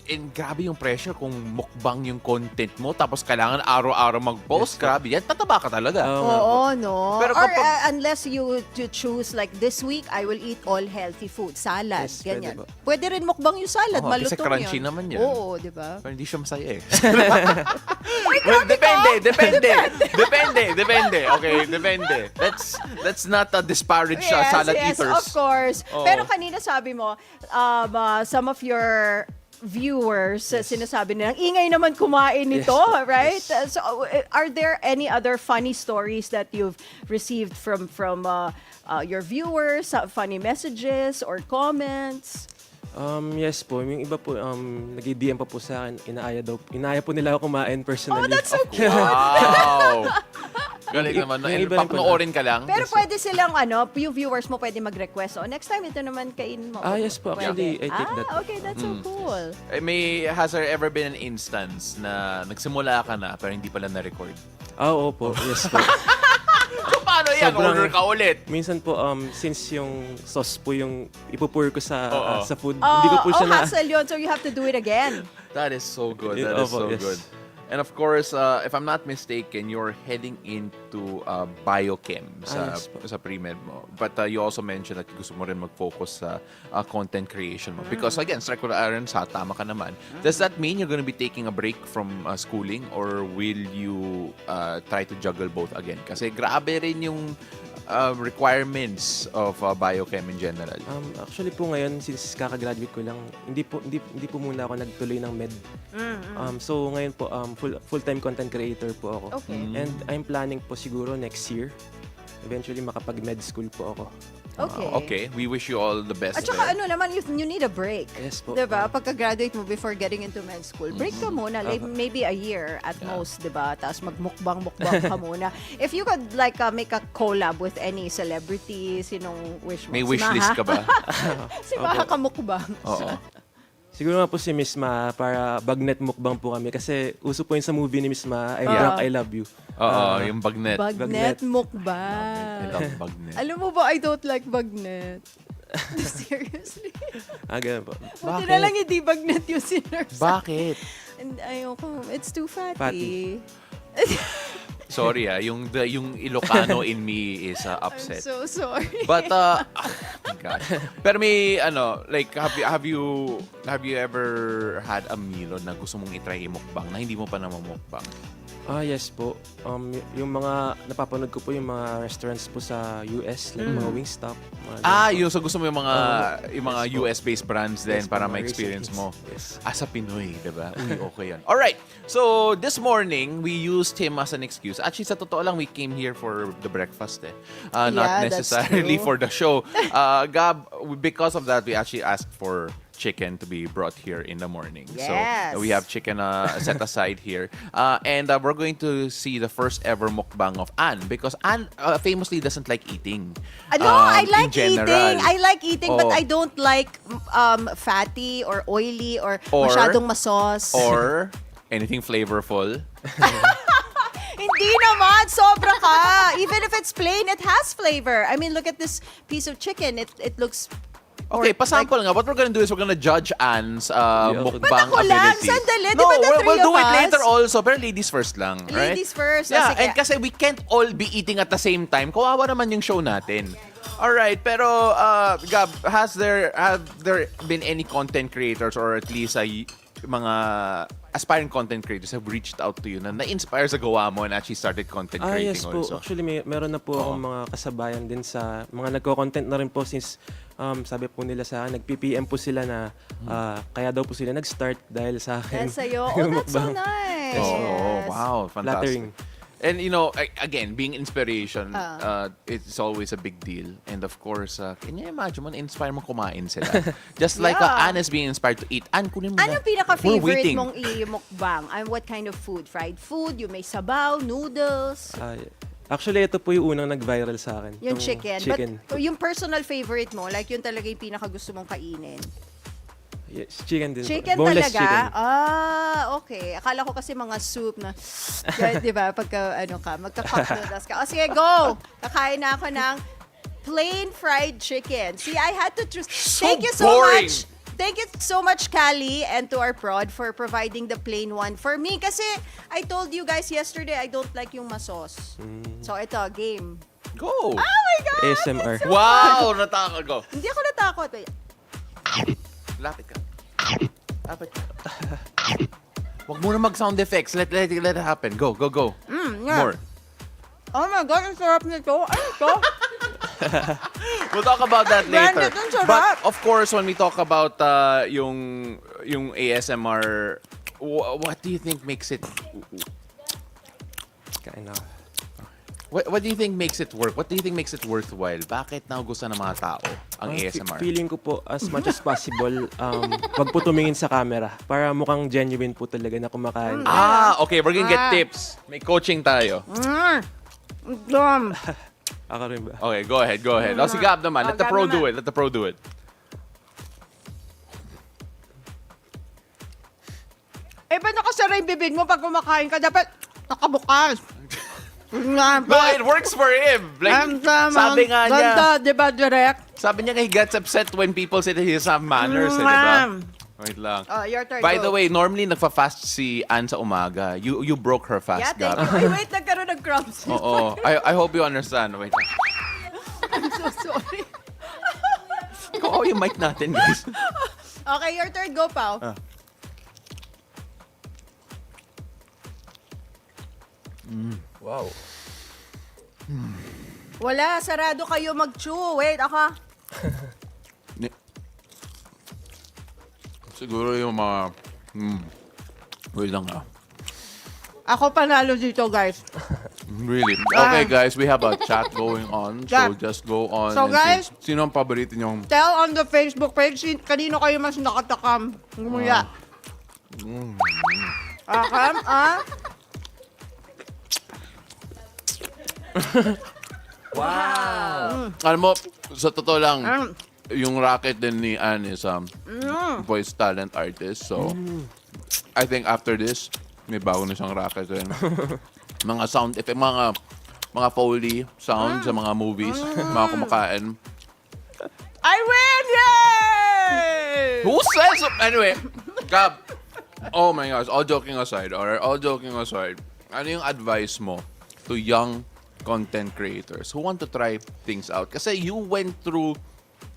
and grabe yung pressure kung mukbang yung content mo, tapos kailangan araw-araw mag-post, grabe yan, tataba ka talaga. Oo, no. Pero Or kapag- unless you to choose like this week, I will eat all healthy food. Salad, Yes, ganyan. pwede po. Pwede rin mukbang yung salad, Oo, kasi malutong crunchy yun. naman yan. Oo, di ba? Pero hindi siya masaya eh. Well, depende. Okay, depende. Let's not disparage salad eaters. Of course. Oo. Pero kanina sabi mo, some of your viewers, sinasabi nilang, ingay naman kumain nito, right? So, are there any other funny stories that you've received from your viewers, funny messages or comments? Yes po. Yung iba po, nag-DM pa po sa akin, inaaya po nila ako kumain personally. Oh, that's so cute! Wow! Galing naman. yung iba rin po Papanoorin ka lang. Pero pwede silang, yung viewers mo pwede mag-request. Oh, next time, ito naman kainin mo. Yes po. Actually, I take that. Okay, that's so cool. Has there ever been an instance na nagsimula ka na pero hindi pala na-record? Opo. Yes po. So, paano yan? Sobrang- Order ka ulit. Minsan po, since yung sauce po yung ipupur ko sa Oo. sa food, hindi ko po siya na... hassle yun. So you have to do it again. That is so good. Yeah, That is so opo, yes. good. And of course, if I'm not mistaken, you're heading into biochem Yes po. sa pre-med mo. But you also mentioned that gusto mo rin mag-focus sa content creation mo. Because again, strike with iron sa tama ka naman. Does that mean you're going to be taking a break from schooling or will you try to juggle both again? Kasi grabe rin yung requirements of biochem in general. Actually po ngayon, since kakagraduate ko lang, hindi po muna ako nagtuloy ng med. So ngayon po, full-time content creator po ako. Okay. And I'm planning po siguro next year, eventually makapag-med school po ako. Okay, we wish you all the best. At saka there. naman, you need a break. Yes po. Diba? Pagka-graduate mo before getting into med school, break ka muna. Like, maybe a year at most, diba? Tapos magmukbang-mukbang ka muna. If you could like make a collab with any celebrity, sinong wish mo? May Si wish Maha? list ka ba? Si Maha ka mukbang. Oo. Siguro nga po si Miss Ma para bagnet mukbang po kami kasi uso po yun sa movie ni Miss Ma, I'm Yeah. drunk, I love you. Oo, yung bagnet. Bagnet I mukbang. love bagnet. Alam mo ba, I don't like bagnet. Seriously. Ganun po. Buti na lang hindi bagnet yung sinners. Bakit? And ayoko, it's too fatty. Fatty. Sorry yung Ilocano in me is upset. I'm so sorry. But oh my God. Pero may like have you ever had a meal na gusto mong i-try i-mukbang na hindi mo pa namamukbang? Yes po. Yung mga napapanood ko po yung mga restaurants po sa US, like mga Wingstop. Mga ganun po. Yung so gusto mo yung mga yes po. US-based brands din Yes, para mga ma-experience recipes. mo. Yes. As a Pinoy, diba? Okay yan. Alright, so this morning, we used him as an excuse. Actually, sa totoo lang, we came here for the breakfast Yeah, not that's necessarily true. for the show. Gab, because of that, we actually asked for chicken to be brought here in the morning. Yes. So we have chicken set aside here. And we're going to see the first ever mukbang of Anne because Anne famously doesn't like eating. No, I in like general. eating. I like eating, but Oh. I don't like fatty or oily or Or- masyadong masos. Or anything flavorful. Hindi naman, sobra ka. Even if it's plain, it has flavor. I mean, look at this piece of chicken. It looks... Okay, or pasample like- nga. What we're gonna do is we're gonna judge Anne's But mukbang ako lang, ability. sandali. Di No, ba the we'll three do of it us? later also. Pero ladies first lang, right? Ladies first. Yeah, Sige. and kasi we can't all be eating at the same time. Kawawa naman yung show natin. Alright, pero Gab, have there been any content creators or at least mga aspiring content creators have reached out to you na na-inspire sa gawa mo and actually started content creating Yes po. also? Actually, meron na po akong mga kasabayan din sa mga nagko-content na rin po since sabi po nila sa akin, nag-PPM po sila na kaya daw po sila nag-start dahil sa akin. Dahil sa'yo. Oh, yung that's so mukbang. nice. Oh, Yes. wow, fantastic. Flattering. And again, being inspiration, it's always a big deal. And of course, can you imagine mo, na-inspire mo kumain sila? Just like Yeah. Anne is being inspired to eat. Anne, kunin mo na. Anong We're pinaka-favorite waiting. mong i-mukbang? What kind of food? Fried food? Yung may sabaw? Noodles? Actually, ito po yung unang nag-viral sa akin. Yung Itong chicken. But yung personal favorite mo, like yung talaga yung pinaka-gusto mong kainin? Yes, chicken din po. Chicken Boneless talaga? chicken. Okay. Akala ko kasi mga soup na, di ba, pagka, magka-cup noodles ka. O sige, go! Kakain na ako ng plain fried chicken. See, I had to choose. Thank you so boring. much. Thank you so much, Callie, and to our prod for providing the plain one for me. Kasi I told you guys yesterday, I don't like yung masos. So ito, game. Go! Oh my God! ASMR. Wow! Natakot ko. Hindi ako natakot. Wait. Lapit ka. Lapit ka. Huwag muna mag-sound effects. Let it happen. Go. Yeah. More. Oh my God, ang sarap nito. Ano to? We'll talk about that later. Branded, ang sarap. But of course, when we talk about yung ASMR, what do you think makes it? Kain na. What do you think makes it work? What do you think makes it worthwhile? Bakit nagustuhan ng mga tao ang ASMR? Feeling ko po, as much as possible, wag po tumingin sa camera para mukhang genuine po talaga na kumakain. Okay, we're gonna get tips. May coaching tayo. Dumb. Ako rin ba? Okay, go ahead. Si Gab naman. Let the Gab pro naman. do it. Let the pro do it. Ba't nakasara yung bibig mo pag kumakain ka? Dapat nakabukas. No, it works for him. Like, sabi nga niya, Ganda, di ba, direct? sabi niya he gets upset when people say that he has manners, di ba? Wait lang. Oh, your turn. By go. the way, normally nagfa-fast si Anne sa umaga. You broke her fast, Yeah, thank Gab. you. Ay, wait, nagkaroon ng crumbs. Oo. I hope you understand. Wait lang. I'm so sorry. Oo, yung mic natin, guys. Okay, your turn. Go, Pao. Wow. Wala, sarado kayo mag-chew. Wait, ako. Siguro yung mga... wait lang Ako panalo dito, guys. Really? Okay, guys, we have a chat going on. So Yeah. just go on. So, and guys, see. Sino ang paborito niyong... Tell on the Facebook page, kanino kayo mas nakatakam. Ngumuya. Akam, Alam mo, sa totoo lang, yung racket din ni Anne is voice talent artist. So, I think after this, may bago na siyang racket din. Mga sound effect, mga Foley sound sa mga movies, mga kumakain. I win! Yay! Who says so? Anyway, Gab, oh my gosh, all joking aside, ano yung advice mo to young content creators who want to try things out? Kasi you went through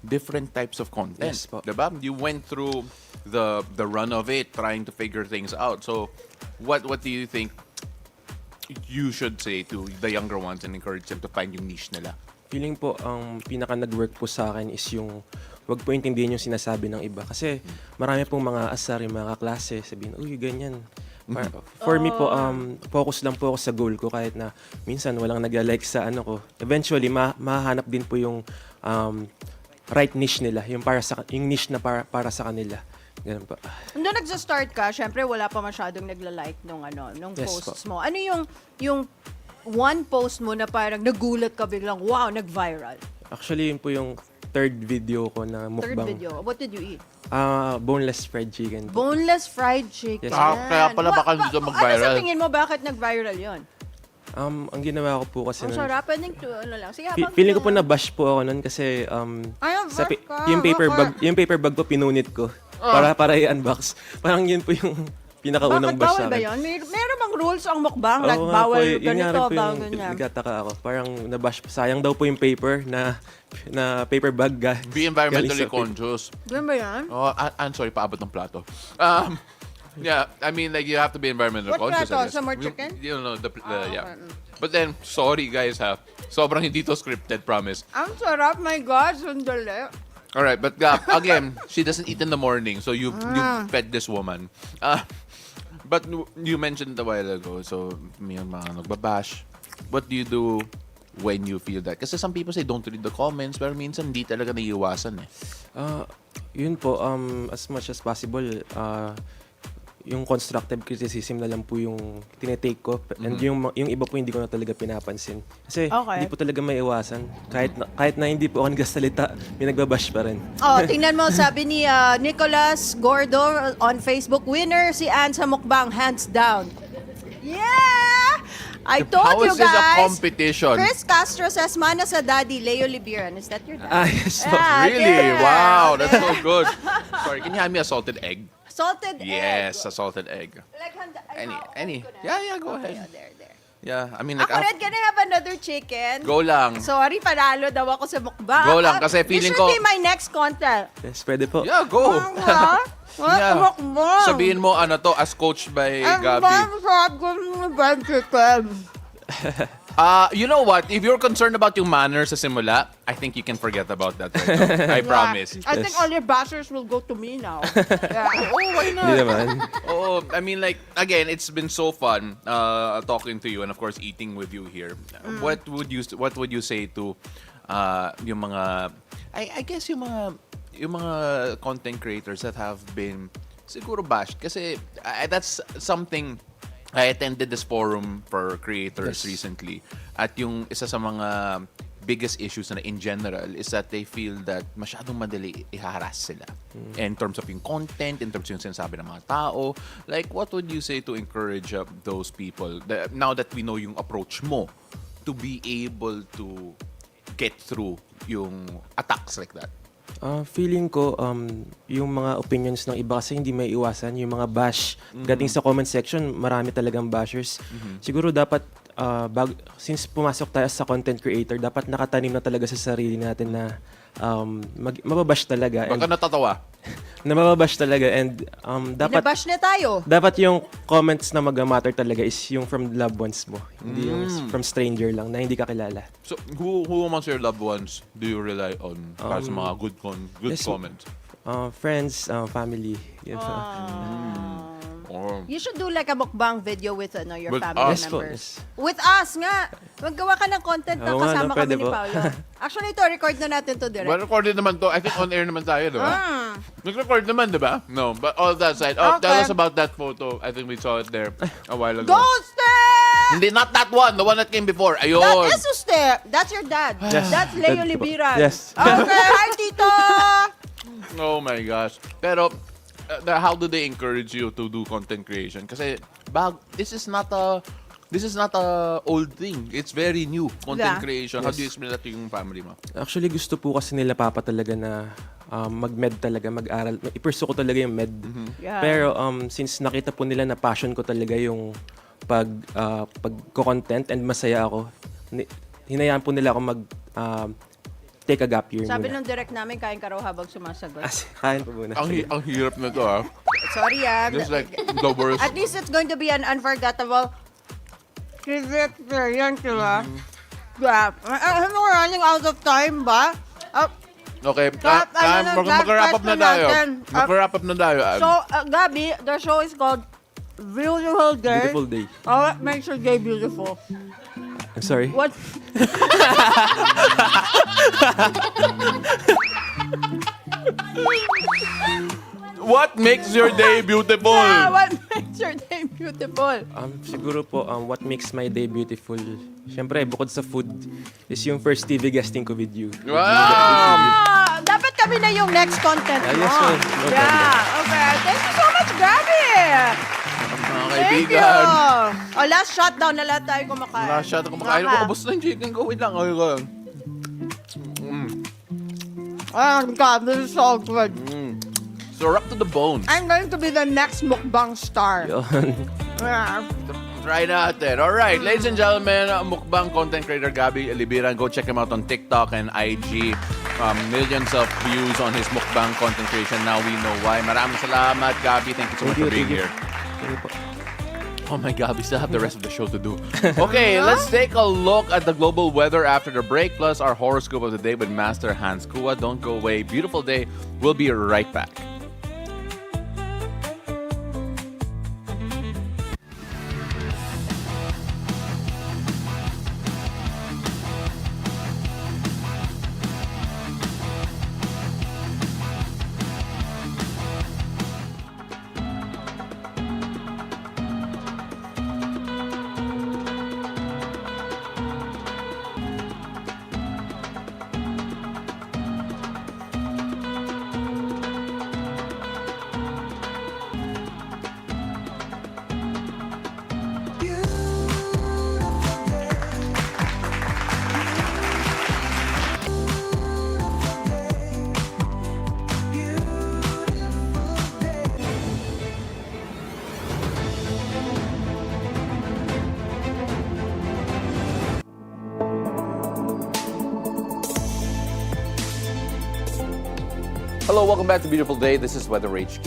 different types of content, Yes po. diba? You went through the run of it, trying to figure things out. So, what do you think you should say to the younger ones and encourage them to find yung niche nila? Feeling po, ang pinaka nag-work po sa akin is yung wag po intindihin yung sinasabi ng iba. Kasi marami pong mga asar, yung mga klase, sabihin, uy, ganyan. For me po, focus lang po ako sa goal ko kahit na minsan walang nag-like sa ano ko. Eventually, mahanap din po yung right niche nila, yung niche na para sa kanila. Ganun po. Nung nagsa-start ka, syempre wala pa masyadong nagla-like nung Yes, posts mo. Ano yung one post mo na parang nagulat ka biglang, wow, nag-viral? Actually, yun po yung third video ko na Third mukbang. video. What did you eat? Boneless fried chicken. Po. Boneless fried chicken. Yes, kaya pala baka dito Ano mag-viral. sa tingin mo, bakit nag-viral yon? Ang ginawa ko po kasi Ang nun, sarap. Pwedeng to, lang. Sige, feeling ko po na-bash po ako nun kasi Ay, yung paper bag po pinunit ko para i-unbox. Parang yun po yung pinakaunang bakit bash bawal sa ba akin. yun? Meron bang rules ang mukbang? Like, Oo nga bawal po, yun nga ganito, rin po bawal yung ganyan. nagtataka ako. Parang nabash. Sayang daw po yung paper na paper bag. Be environmentally conscious. Ganun ba yan? Oh, I'm sorry, paabot ng plato. Yeah, I mean, like, you have to be environmentally What conscious. plato? I guess. Some more chicken? You know, yeah. okay. But then, sorry guys ha. Sobrang hindi to scripted, promise. Ang sarap, my God, sandali. Alright, but again, she doesn't eat in the morning, so you've fed this woman. But you mentioned a while ago, so may mga nagbabash. What do you do when you feel that? Kasi some people say don't read the comments, pero minsan hindi talaga naiiwasan eh. Yun po, as much as possible, yung constructive criticism na lang po yung tinetake ko. And yung iba po hindi ko na talaga pinapansin. Kasi hindi po talaga may iwasan. Kahit na hindi po ako nagsasalita, may nagbabash pa rin. Oh, tingnan mo, sabi ni Nicholas Gordo on Facebook, winner si Ann sa mukbang, hands down. Yeah! I told How you is this a guys. competition? Chris Castro says, mana sa daddy, Leo Libiran. Is that your dad? Yes po. Really? there. Wow, that's so good. Sorry, can you hand me a salted egg? Salted egg. Yes, a salted egg. Like, Any. Yeah, go ahead. There. Yeah, I mean, like, Ako rin, can I have another chicken? go lang. Sorry, panalo daw ako sa mukbang. Go lang, kasi feeling this ko- should be my next content. Yes, pwede po. Yeah, go. Ha? Yeah. Mukbang. Sabihin mo, ano to, as coached by Ang Gabby. sarap ko ng fried chicken. You know what? If you're concerned about yung manners sa simula, I think you can forget about that right now. I promise. I think all your bashers will go to me now. Yeah. Oh, why not? Hindi naman. Oh, I mean, like, again, it's been so fun talking to you and of course eating with you here. What would you say to yung mga I guess yung mga content creators that have been siguro bashed kasi that's something. I attended this forum for creators recently at yung isa sa mga biggest issues na in general is that they feel that masyadong madali ihaharas sila in terms of yung content, in terms of yung sinasabi ng mga tao. Like, what would you say to encourage those people, now that we know yung approach mo, to be able to get through yung attacks like that? Feeling ko, yung mga opinions ng iba kasi hindi may iwasan. Yung mga bash, dating sa comment section, marami talagang bashers. Siguro dapat, since pumasok tayo sa content creator, dapat nakatanim na talaga sa sarili natin na mababash talaga. Baka natatawa. Na mababash talaga. And dapat, Nabash na tayo. dapat yung comments na mag-matter talaga is yung from loved ones mo. Hindi yung from stranger lang na hindi ka kilala. So, who amongst your loved ones do you rely on para sa mga good yes, comments? Friends, family. Yun. Or You should do like a mukbang video with your With family us? Yes po, members. yes. With us nga. Maggawa ka ng content na Oo nga, kasama no, kami pwede ni po. Paolo. Actually, ito, record na natin to direct. well, recorded naman to. I think on air naman tayo, di ba? Nag-record naman, di ba? No, but all that side. Oh, tell Okay. us about that photo. I think we saw it there a while ago. Ghosted! Hindi, not that one. The one that came before. Ayun. That is usted. That's your dad. Yes. That's Leo Dad po. Libiran. Yes. Okay, hi, Tito! Oh my gosh. Pero, how do they encourage you to do content creation? Kasi, this is not a old thing. It's very new. Content Yeah. creation. How Yes. do you explain that to yung family mo? Actually, gusto po kasi nila papa talaga na mag-med talaga, mag-aral. I-pursue ko talaga yung med. Yeah. Pero since nakita po nila na passion ko talaga yung pag-content and masaya ako, hinayaan po nila ako take a gap year Sabi muna. nung direct namin, kain ka raw habang sumasagot. Kain po muna. Ang hirap na to, ha? Sorry, Just like the worst. At least it's going to be an unforgettable He's the experience, diba? Yeah. We're running out of time ba? Okay, mag-wrap up na tayo. Mag-wrap up na tayo. So, Gabby, the show is called Beautiful Day. Beautiful day. Oh, what makes your day beautiful? I'm sorry. What? What makes your day beautiful? Yeah, what makes your day beautiful? Siguro po, what makes my day beautiful, syempre, bukod sa food, is yung first TV guesting ko with you. Wow! Dapat kami na yung next content mo. Yes, sir. No Yeah, okay. Thank you so much, Gabby. Mga Thank you. kaibigan. Oh, last shutdown na lahat tayo kumakain. Last shot ako makain ko. Ubus na yung chicken ko. Wait lang. Oh, God, this is so good. So up to the bone. I'm going to be the next mukbang star. Yun. Yeah. Try natin. Alright, ladies and gentlemen, mukbang content creator Gabby Libiran. Go check him out on TikTok and IG. Millions of views on his mukbang content creation. Now we know why. Maraming salamat, Gabby. Thank you so much for being here. Thank you po. Oh my God, we still have the rest of the show to do. Okay, let's take a look at the global weather after the break, plus our horoscope of the day with Master Hans Kua. Don't go away. Beautiful day. We'll be right back. Hello, welcome back to Beautiful Day. This is Weather HQ.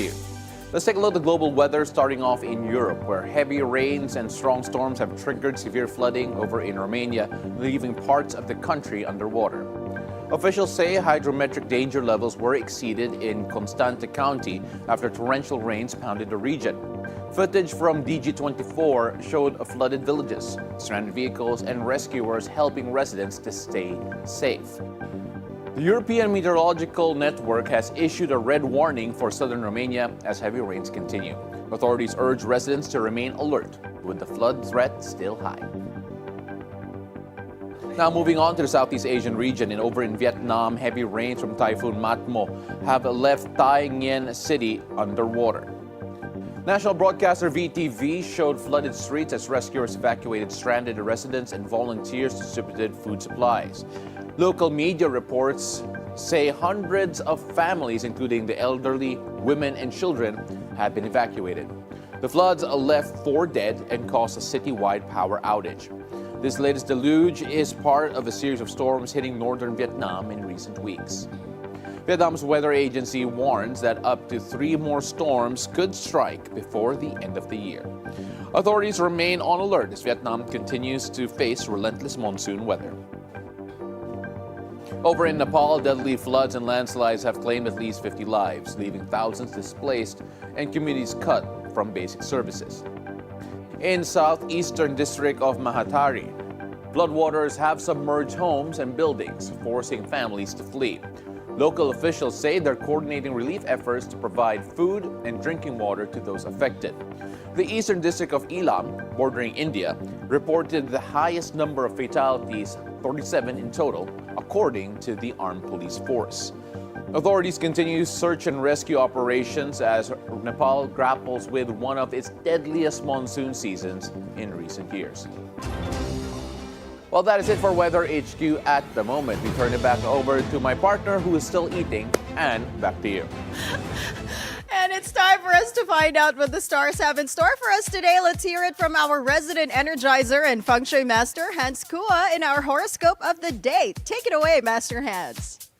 Let's take a look at the global weather, starting off in Europe, where heavy rains and strong storms have triggered severe flooding over in Romania, leaving parts of the country underwater. Officials say hydrometric danger levels were exceeded in Constante County after torrential rains pounded the region. Footage from DG24 showed flooded villages, stranded vehicles, and rescuers helping residents to stay safe. The European Meteorological Network has issued a red warning for southern Romania as heavy rains continue. Authorities urge residents to remain alert, with the flood threat still high. Now moving on to the Southeast Asian region, and over in Vietnam, heavy rains from Typhoon Matmo have left Tay Nguyen City underwater. National broadcaster VTV showed flooded streets as rescuers evacuated stranded residents and volunteers distributed food supplies. Local media reports say hundreds of families, including the elderly, women, and children, have been evacuated. The floods left 4 dead and caused a citywide power outage. This latest deluge is part of a series of storms hitting northern Vietnam in recent weeks. Vietnam's weather agency warns that up to 3 more storms could strike before the end of the year. Authorities remain on alert as Vietnam continues to face relentless monsoon weather. Over in Nepal, deadly floods and landslides have claimed at least 50 lives, leaving thousands displaced and communities cut from basic services. In southeastern district of Mahatari, floodwaters have submerged homes and buildings, forcing families to flee. Local officials say they're coordinating relief efforts to provide food and drinking water to those affected. The eastern district of Elam, bordering India, reported the highest number of fatalities, 37 in total, according to the armed police force. Authorities continue search and rescue operations as Nepal grapples with one of its deadliest monsoon seasons in recent years. Well, that is it for Weather HQ at the moment. We turn it back over to my partner who is still eating, and back to you. And it's time for us to find out what the stars have in store for us today. Let's hear it from our resident energizer and feng shui master, Hans Kua, in our horoscope of the day. Take it away, Master Hans.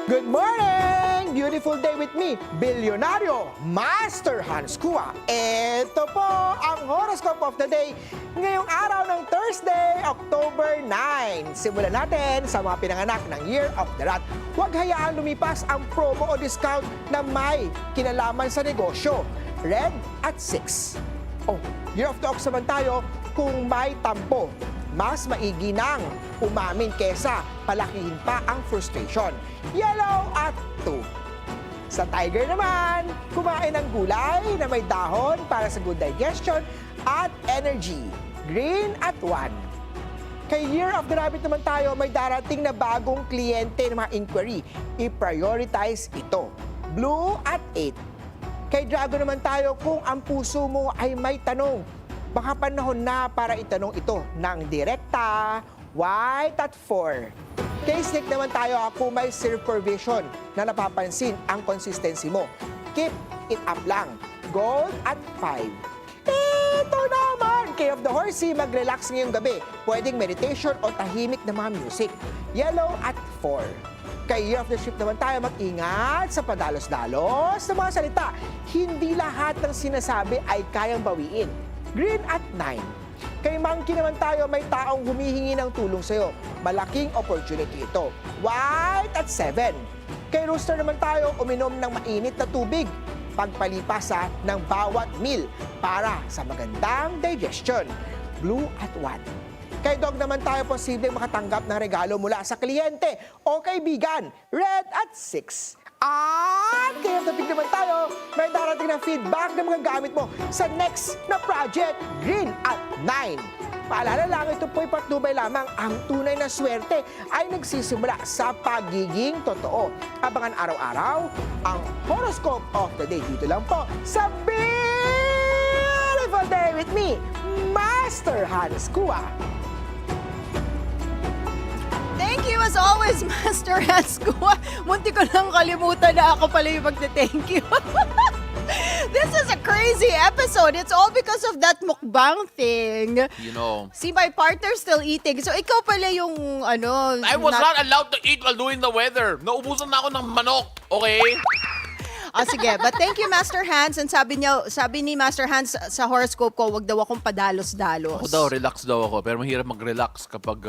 Good morning! One beautiful day with me, Bilyonaryo Master Hans Kua. Ito po ang horoscope of the day ngayong araw ng Thursday, October 9. Simulan natin sa mga pinanganak ng Year of the Rat. Huwag hayaan lumipas ang promo o discount na may kinalaman sa negosyo. Red at 6. Year of the Ox naman tayo kung may tampo. Mas maigi nang umamin kesa palakihin pa ang frustration. Yellow at 2. Sa Tiger naman, kumain ng gulay na may dahon para sa good digestion at energy. Green at 1. Kay Year of the Rabbit naman tayo, may darating na bagong kliyente ng mga inquiry. I-prioritize ito. Blue at 8. Kay Dragon naman tayo, kung ang puso mo ay may tanong, baka panahon na para itanong ito ng direkta. White at 4. Kay Snake naman tayo, kung may supervision na napapansin ang consistency mo, keep it up lang. Gold at 5. Ito naman, Kay of the Horsey, mag-relax ngayong gabi. Pwedeng meditation o tahimik na mga music. Yellow at 4. Kay Year of the Ship naman tayo, mag-ingat sa padalos-dalos na mga salita. Hindi lahat ng sinasabi ay kayang bawiin. Green at 9. Kay Monkey naman tayo, may taong humihingi ng tulong sa'yo. Malaking opportunity ito. White at 7. Kay Rooster naman tayo, uminom ng mainit na tubig pagpalipas ng bawat meal para sa magandang digestion. Blue at 1. Kay Dog naman tayo, posibleng makatanggap ng regalo mula sa kliyente o kaibigan. Red at 6. At kaya napig naman tayo, may darating na feedback ng mga gamit mo sa next na project. Green at 9. Paalala lang, ito po'y patnubay lamang. Ang tunay na swerte ay nagsisimula sa pagiging totoo. Abangan araw-araw ang horoscope of the day. Dito lang po sa Beautiful Day with me, Master Hans Kua. Thank you as always, Master Hans Kua. Munti ko nang kalimutan na ako pala yung magte-thank you. This is a crazy episode. It's all because of that mukbang thing. You know, See, my partner's still eating. So, ikaw pala yung, I was not allowed to eat while doing the weather. Naubusan na ako ng manok, okay? Sige. But thank you, Master Hans. And sabi ni Master Hans sa horoscope ko, wag daw akong padalos-dalos. Ako daw, relax daw ako. Pero mahirap mag-relax kapag...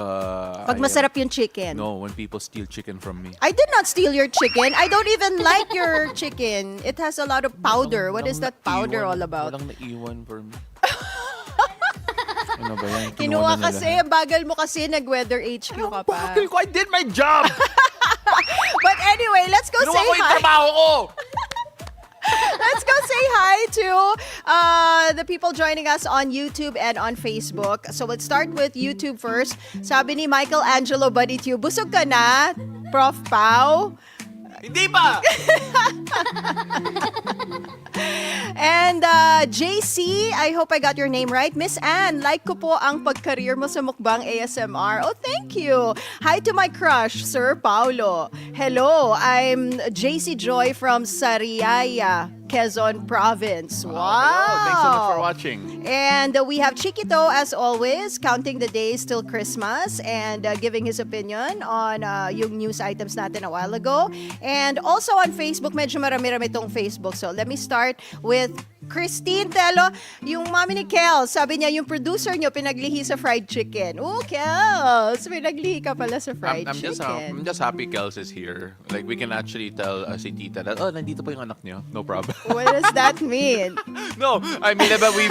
Pag masarap yung chicken. No, when people steal chicken from me. I did not steal your chicken. I don't even like your chicken. It has a lot of powder. What is that powder all about? Walang naiwan for me. Ano ba yan? Kinuha na kasi, bagal mo kasi, nag-weather HQ ka pa. Bakit ko? I did my job! But anyway, let's go Kinuha say ko yung hi. trabaho ko! Let's go say hi to the people joining us on YouTube and on Facebook. So let's start with YouTube first. Sabi ni Michael Angelo Baditue, busog ka na, Prof. Pao? Hindi ba? And JC, I hope I got your name right. Miss Anne, like ko po ang pag-career mo sa mukbang ASMR. Oh, thank you. Hi to my crush, Sir Paolo. Hello, I'm JC Joy from Sariaya, Quezon Province. Wow. Hello. Thanks so much for watching. And we have Chiquito, as always, counting the days till Christmas and giving his opinion on yung news items natin a while ago. And also on Facebook, medyo marami-rami tong Facebook. So let me start with Christine Telo, yung mami ni Kels, sabi niya yung producer niyo pinaglihi sa fried chicken. Oh, Kels, pinaglihi ka pala sa fried chicken. I'm just happy Kels is here. Like, we can actually tell si tita that, oh, nandito pa yung anak niyo. No problem. What does that mean? No, I mean, diba, we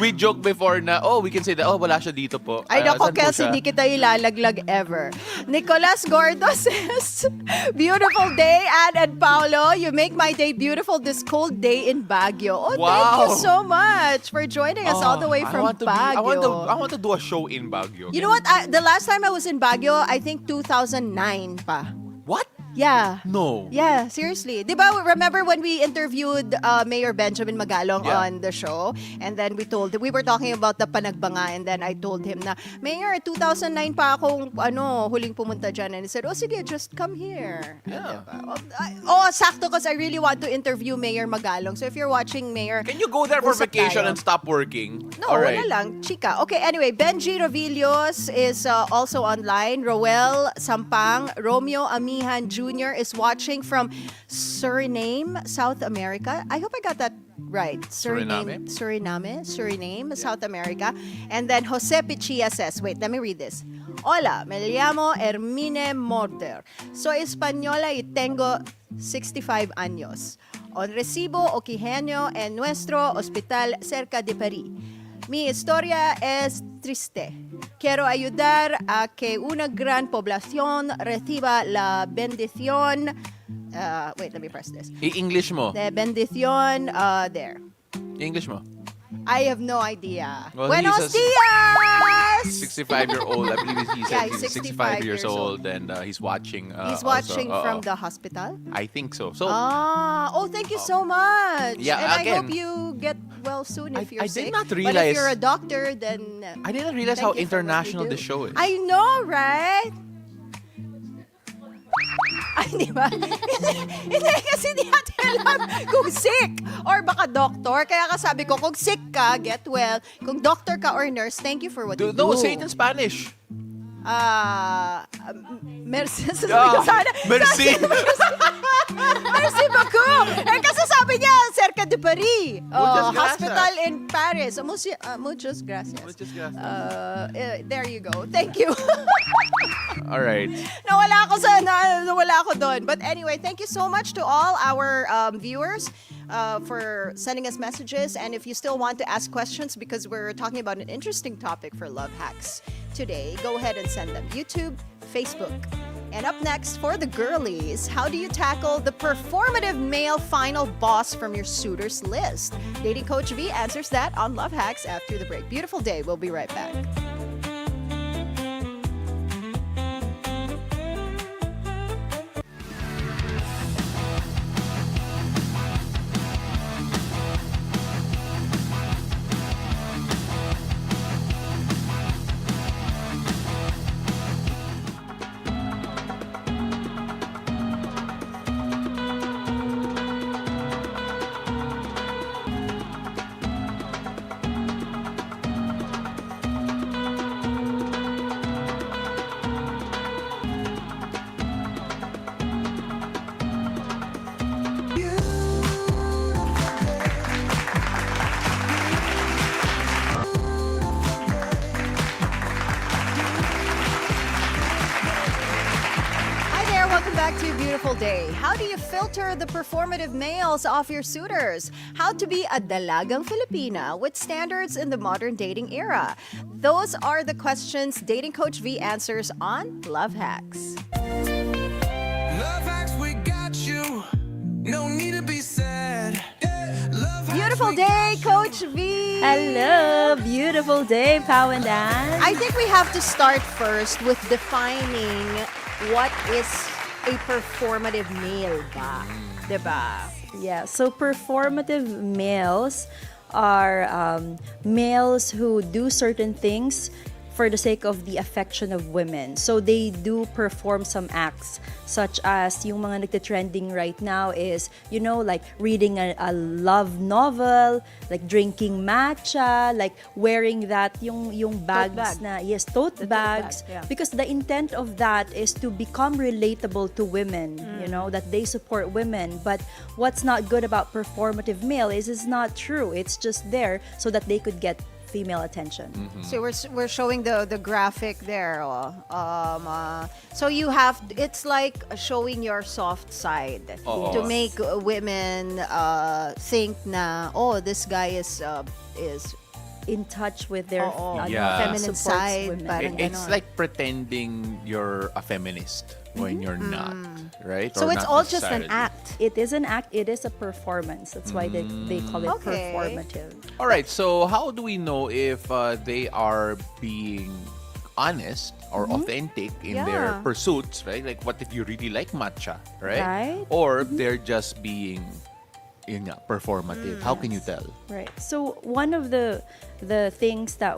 joked before na, oh, we can say that, oh, wala siya dito po. Ay, nako, Saan po Kels, siya? hindi kita ilalaglag ever. Nicolas Gordo says, beautiful day, Ann and Paolo. You make my day beautiful this cold day in Baguio. Oh, Wow. thank you so much for joining us all the way from Baguio. I want to do a show in Baguio. You know what? The last time I was in Baguio, I think 2009 pa. What? Yeah. No. Yeah, seriously. Diba, remember when we interviewed Mayor Benjamin Magalong Yeah. on the show? And then we were talking about the panagbanga, and then I told him na, Mayor, 2009 pa akong huling pumunta dyan. And he said, oh, sige, just come here. Yeah. Sakto, because I really want to interview Mayor Magalong. So if you're watching, Mayor, Can you go there for usap vacation tayo. and stop working? No, All right. wala lang. Chika. Okay, anyway, Benji Rovillos is also online. Roel Sampang, Romeo Amihan Jr., Jr. is watching from Suriname, South America. I hope I got that right. Suriname, South America. And then Jose Pichia says, wait, let me read this. Hola, me llamo Hermine Morter. Soy española y tengo 65 años. Recibo oxígeno en nuestro hospital cerca de París. Mi historia es triste. Quiero ayudar a que una gran población reciba la bendición. Wait, let me press this. English mo. The bendición there. English mo. I have no idea. Well, Buenos he's dias! 65-year-old. I believe he Yeah, said he's he's 65 years old, and he's watching. He's watching also, from the hospital. I think so. So Thank you so much. Yeah, and again, I hope you get well soon if you're I sick. did not But if realize- you're a doctor, then I didn't realize thank how you for what you international do. the show is. I know, right? Ay, di ba? Hindi kasi di natin alam kung sick or baka doctor. Kaya sabi ko, kung sick ka, get well. Kung doctor ka or nurse, thank you for what you do. No, say it in Spanish. Merci. Sasabi ko sana. Merci. Merci beaucoup. Kasi sabi niya, cerca de Paris. Muchas gracias. Hospital in Paris. Muchas gracias. Muchas gracias. There you go. Thank you. All right. Nawala ako doon. But anyway, thank you so much to all our viewers for sending us messages. And if you still want to ask questions, because we're talking about an interesting topic for Love Hacks today, go ahead and send them. YouTube, Facebook. And up next, for the girlies, how do you tackle the performative male final boss from your suitors list? Dating Coach V answers that on Love Hacks after the break. Beautiful day. We'll be right back. Welcome back to a beautiful day. How do you filter the performative males off your suitors? How to be a dalagang Filipina with standards in the modern dating era? Those are the questions Dating Coach V answers on Love Hacks. Love hacks, we got you. No need to be sad. Love hacks, Beautiful we day, got Coach V. Hello, beautiful day, Pao and Dan. I think we have to start first with defining what is a performative male ba? Diba? Yeah, so performative males are males who do certain things for the sake of the affection of women. So they do perform some acts such as yung mga nagte-trending right now is, you know, like reading a love novel, like drinking matcha, like wearing that yung bags bag. na, yes, tote The tote bags. bag, yeah. Because the intent of that is to become relatable to women, you know, that they support women. But what's not good about performative male is it's not true. It's just there so that they could get female attention. So we're showing the graphic there. So you have, it's like showing your soft side to make women think na, oh, this guy is In touch with their Yeah. feminine supports side. women. Parang It's ganon. like pretending you're a feminist when you're not, right? So Or it's not all just an necessarily. act. It is an act, it is a performance. That's why they call it Okay. performative. All right, so how do we know if they are being honest or authentic in their Yeah. pursuits, right? Like, what if you really like matcha, right? Right. Or they're just being, yun nga, performative. How can you tell? Right. So one of the things that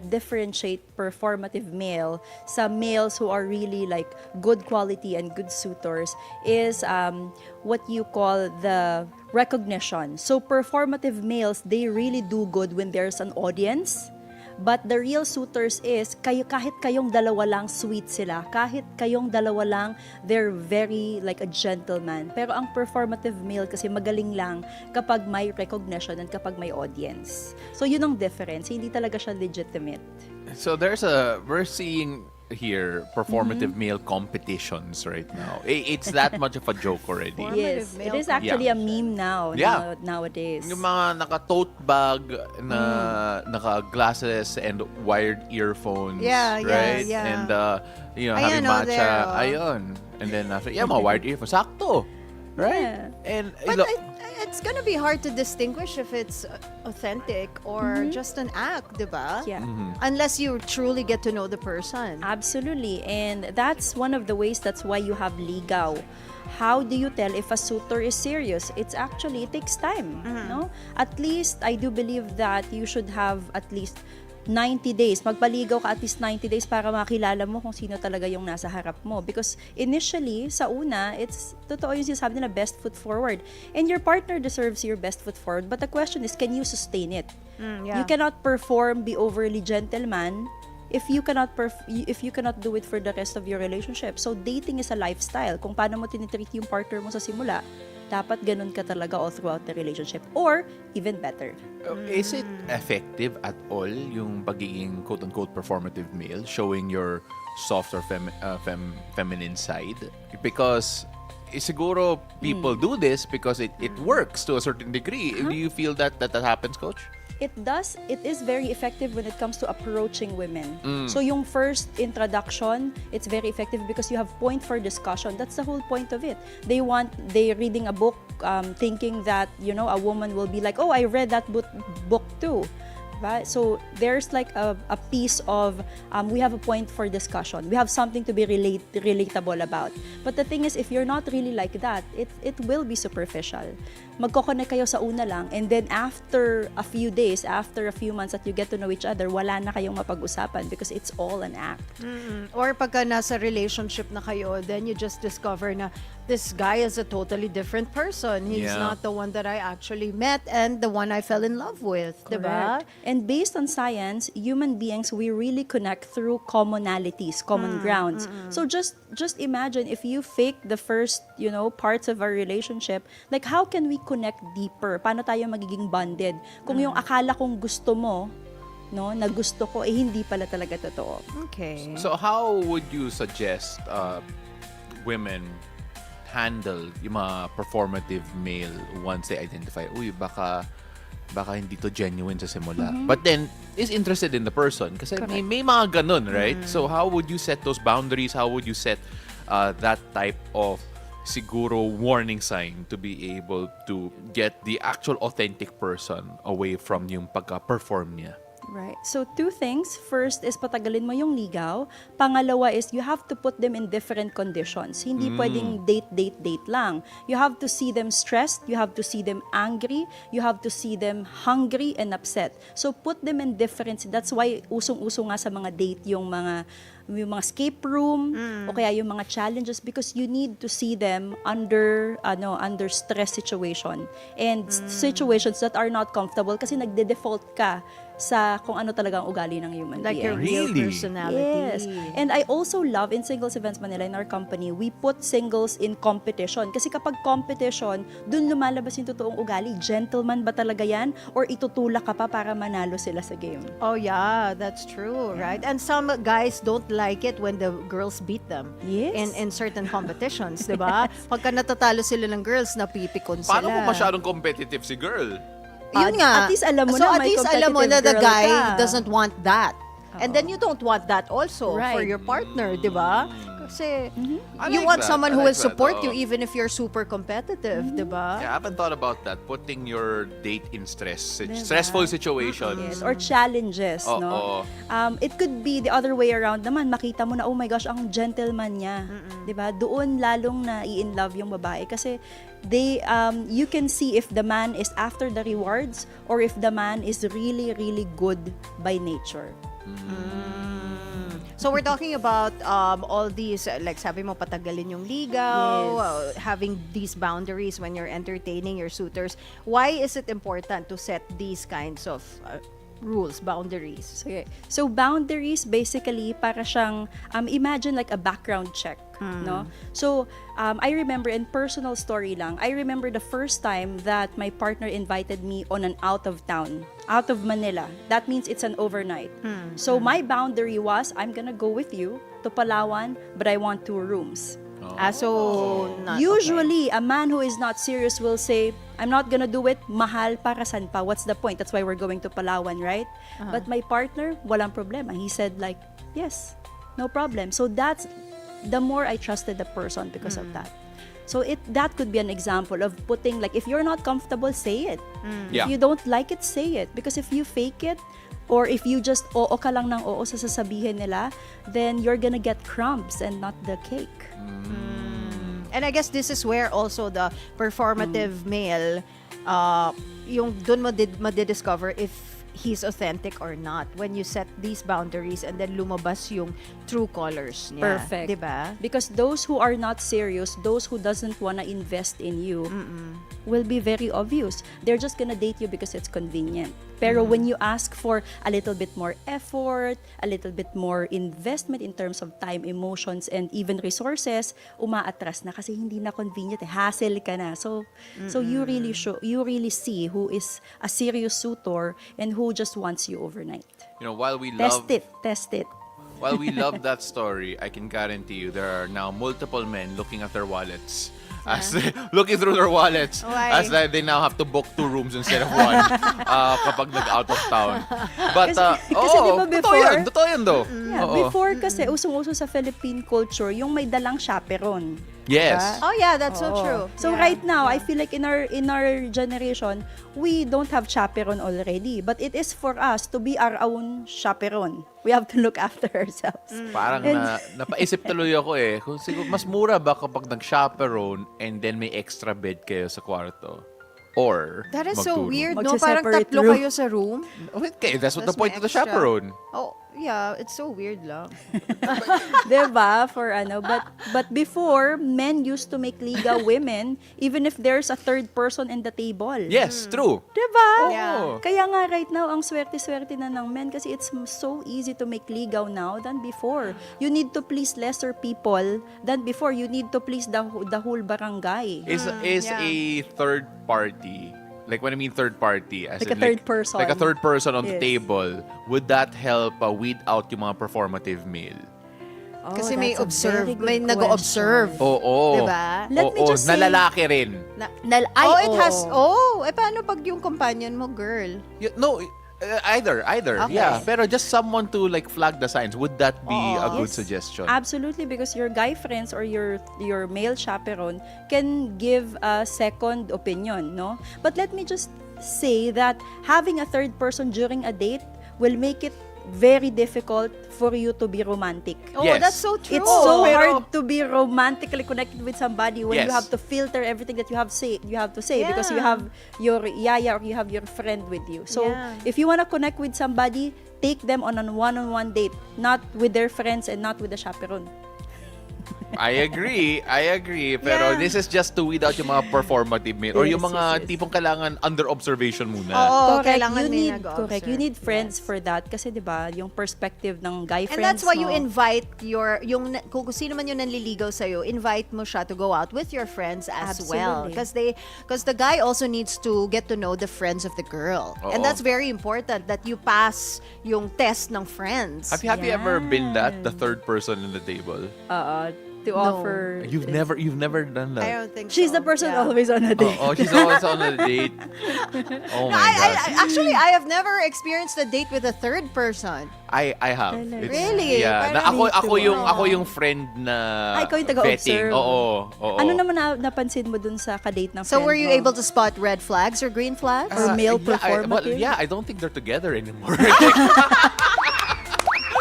differentiate performative male sa males who are really like good quality and good suitors is what you call the recognition. So performative males, they really do good when there's an audience. But the real suitors is, kahit kayong dalawa lang sweet sila, kahit kayong dalawa lang, they're very like a gentleman. Pero ang performative male kasi magaling lang kapag may recognition and kapag may audience. So yun ang difference, hindi talaga siya legitimate. So we're seeing here performative male competitions right now. It's that much of a joke already. Yes, male it is actually Yeah. a meme now, Yeah. nowadays. Yung mga naka-tote bag na naka-glasses and wired earphones, Yeah, yeah, right? yeah. And Ayan, having oh, matcha, there, oh. ayun. And then after, mga wired earphones, sakto. Right? Yeah. And But it's gonna be hard to distinguish if it's authentic or just an act, diba? Yeah. Unless you truly get to know the person. Absolutely. And that's one of the ways, that's why you have ligaw. How do you tell if a suitor is serious? It takes time, no? At least, I do believe that you should have at least 90 days. Magpaligaw ka at least 90 days para makilala mo kung sino talaga yung nasa harap mo. Because initially, sa una, it's totoo yung sinasabi nila, best foot forward. And your partner deserves your best foot forward. But the question is, can you sustain it? Yeah. You cannot perform, be overly gentleman, if you cannot do it for the rest of your relationship. So dating is a lifestyle. Kung paano mo tinitreat yung partner mo sa simula, dapat ganun ka talaga all throughout the relationship, or even better. Is it effective at all yung pagiging quote-unquote performative male, showing your softer feminine side? Because siguro people do this because it works to a certain degree. Do you feel that happens, Coach? It is very effective when it comes to approaching women. So yung first introduction, it's very effective because you have point for discussion. That's the whole point of it. They're reading a book thinking that, a woman will be like, oh, I read that book too. Right? So there's like a piece of, we have a point for discussion. We have something to be relatable about. But the thing is, if you're not really like that, it will be superficial. Magkoconnect kayo sa una lang, and then after a few days, after a few months that you get to know each other, wala na kayong mapag-usapan because it's all an act. Or pagka nasa relationship na kayo, then you just discover na this guy is a totally different person. He's Yeah. not the one that I actually met and the one I fell in love with. Diba? Correct. And based on science, human beings, we really connect through commonalities, common grounds. So just imagine if you fake the first, parts of our relationship, like how can we connect deeper? Paano tayo magiging bonded? Kung yung akala kong gusto mo, na gusto ko, hindi pala talaga totoo. Okay. So how would you suggest women handle yung mga performative male once they identify, baka hindi to genuine sa simula. But then, is interested in the person. Kasi may mga ganun, right? So how would you set those boundaries? How would you set that type of siguro warning sign to be able to get the actual authentic person away from yung pagka-perform niya? Right. So, two things. First is patagalin mo yung ligaw. Pangalawa is you have to put them in different conditions. Hindi pwedeng date lang. You have to see them stressed. You have to see them angry. You have to see them hungry and upset. So, put them in different. That's why usong-uso nga sa mga date yung mga escape room o kaya yung mga challenges, because you need to see them under stress situation and situations that are not comfortable kasi nagde-default ka sa kung ano talagang ugali ng human Like being. your real Really? personality. Yes. And I also love in Singles Events Manila, in our company, we put singles in competition. Kasi kapag competition, dun lumalabas yung totoong ugali. Gentleman ba talaga yan? Or itutulak ka pa para manalo sila sa game? Oh yeah, that's true, right? And some guys don't like it when the girls beat them. Yes. In certain competitions, 'di ba? Pagka natatalo sila ng girls, napipikon sila. Paano kung masyadong competitive si girl? Yun nga. At least alam mo so na at may least alam mo na the competitive girl guy ka. doesn't want that. And then you don't want that also for Right. your partner, 'di ba? Kasi I you like want that. someone I who like will support that, you oo. even if you're super competitive, 'di ba? Yeah, I haven't thought about that. Putting your date in Diba? stressful situations. Yes, or challenges, no? It could be the other way around naman. Makita mo na, oh my gosh, ang gentleman niya. 'Di ba? Doon lalong na in love yung babae kasi you can see if the man is after the rewards or if the man is really, really good by nature. So we're talking about all these, like sabi mo, patagalin yung ligaw, Yes. having these boundaries when you're entertaining your suitors. Why is it important to set these kinds of rules, boundaries? Okay. So boundaries basically para siyang imagine like a background check, no? So I remember in personal story lang, I remember the first time that my partner invited me on an out of Manila. That means it's an overnight. So my boundary was I'm gonna go with you to Palawan, but I want 2 rooms. So not, Usually, a man who is not serious will say, I'm not gonna do it, mahal para san pa, what's the point? That's why we're going to Palawan, right? But my partner, walang problema. He said like, yes, no problem. So that's, the more I trusted the person because of that. So that could be an example of putting, like, if you're not comfortable, say it. Yeah. If you don't like it, say it. Because if you fake it, or if you just oo ka lang ng oo sa sasabihin nila, then you're gonna get crumbs and not the cake. And I guess this is where also the performative male, yung dun mo madidiscover if he's authentic or not when you set these boundaries and then lumabas yung true colors niya. Perfect. Diba? Because those who are not serious, those who doesn't wanna invest in you, will be very obvious. They're just gonna date you because it's convenient. Pero when you ask for a little bit more effort, a little bit more investment in terms of time, emotions, and even resources, umaatras na kasi hindi na convenient. Hassle ka na. So you really see who is a serious suitor and who just wants you overnight. You know, while we Test it. While we love that story, I can guarantee you there are now multiple men looking at their wallets. Looking through their wallets. Why? As they now have to book 2 rooms instead of 1 kapag nag-out of town. But, kasi di ba before- totoo yan though. Yeah, Oo. before kasi usong-uso sa Philippine culture yung may dalang chaperon. Yes. Oh yeah, that's so Oo. true. So Yeah. right now, I feel like in our generation, we don't have chaperon already, but it is for us to be our own chaperon. We have to look after ourselves. Parang napaisip tuloy ako kung siguro mas mura ba kapag nag-chaperone and then may extra bed kayo sa kwarto? Or That is so magturo? weird, no? Parang Magsa-separate tatlo room. kayo sa room. Okay, that's what the Tas point may of the extra. chaperone. Oh, yeah, it's so weird lang. Diba? But before, men used to make liga women even if there's a third person in the table. Yes, true. Diba? Yeah. Kaya nga right now, ang swerte-swerte na ng men kasi it's so easy to make ligaw now than before. You need to please lesser people than before. You need to please the whole barangay. Is yeah. a third party, like when I mean third party, as Like in a third person. like a third person on the Yes. table, would that help weed out yung mga performative male? Oh, Kasi may that's a observe, very good may nag-observe. question. Oo. Diba? Let me just say- na lalaki rin. It has, paano pag yung companion mo, girl? No, either. Okay. Yeah, pero just someone to like flag the signs. Would that be a good Yes. suggestion? Absolutely, because your guy friends or your male chaperone can give a second opinion, no? But let me just say that having a third person during a date will make it very difficult for you to be romantic. Oh, Yes. that's so true. It's so pero- hard to be romantically connected with somebody when you Yes. have to filter everything that you have to say because you Yeah. have your yaya or you have your friend with you. So Yeah. if you want to connect with somebody, take them on a one-on-one date, not with their friends and not with the chaperone. I agree. Pero Yeah. this is just to weed out yung mga performative male or yung Yes, mga yes, yes. tipong kailangan under observation muna. Oo, kailangan you may need nag-observe. correct. You need friends Yes. for that kasi 'di ba, yung perspective ng guy And friends. that's why you mo. invite kung sino man yung nanliligaw sa'yo, invite mo siya to go out with your friends as well. Absolutely. Because the guy also needs to get to know the friends of the girl. And Oo. that's very important that you pass yung test ng friends. Have you ever been that, the Yan. third person in the table? To offer. You've never done that. I don't think She's so. the person Yeah. always on a date. Oh, she's always on a date. Oh my gosh. Actually, I have never experienced a date with a third person. I have. Talaga? Really? Yeah. Na Parang ako me too. ako yung friend na Ikaw yung taga-observe. vetting. Oo. Ano naman napansin mo dun sa kadate ng So friend were you mo? able to spot red flags or green flags? Or male Yeah, performative? I don't think they're together anymore.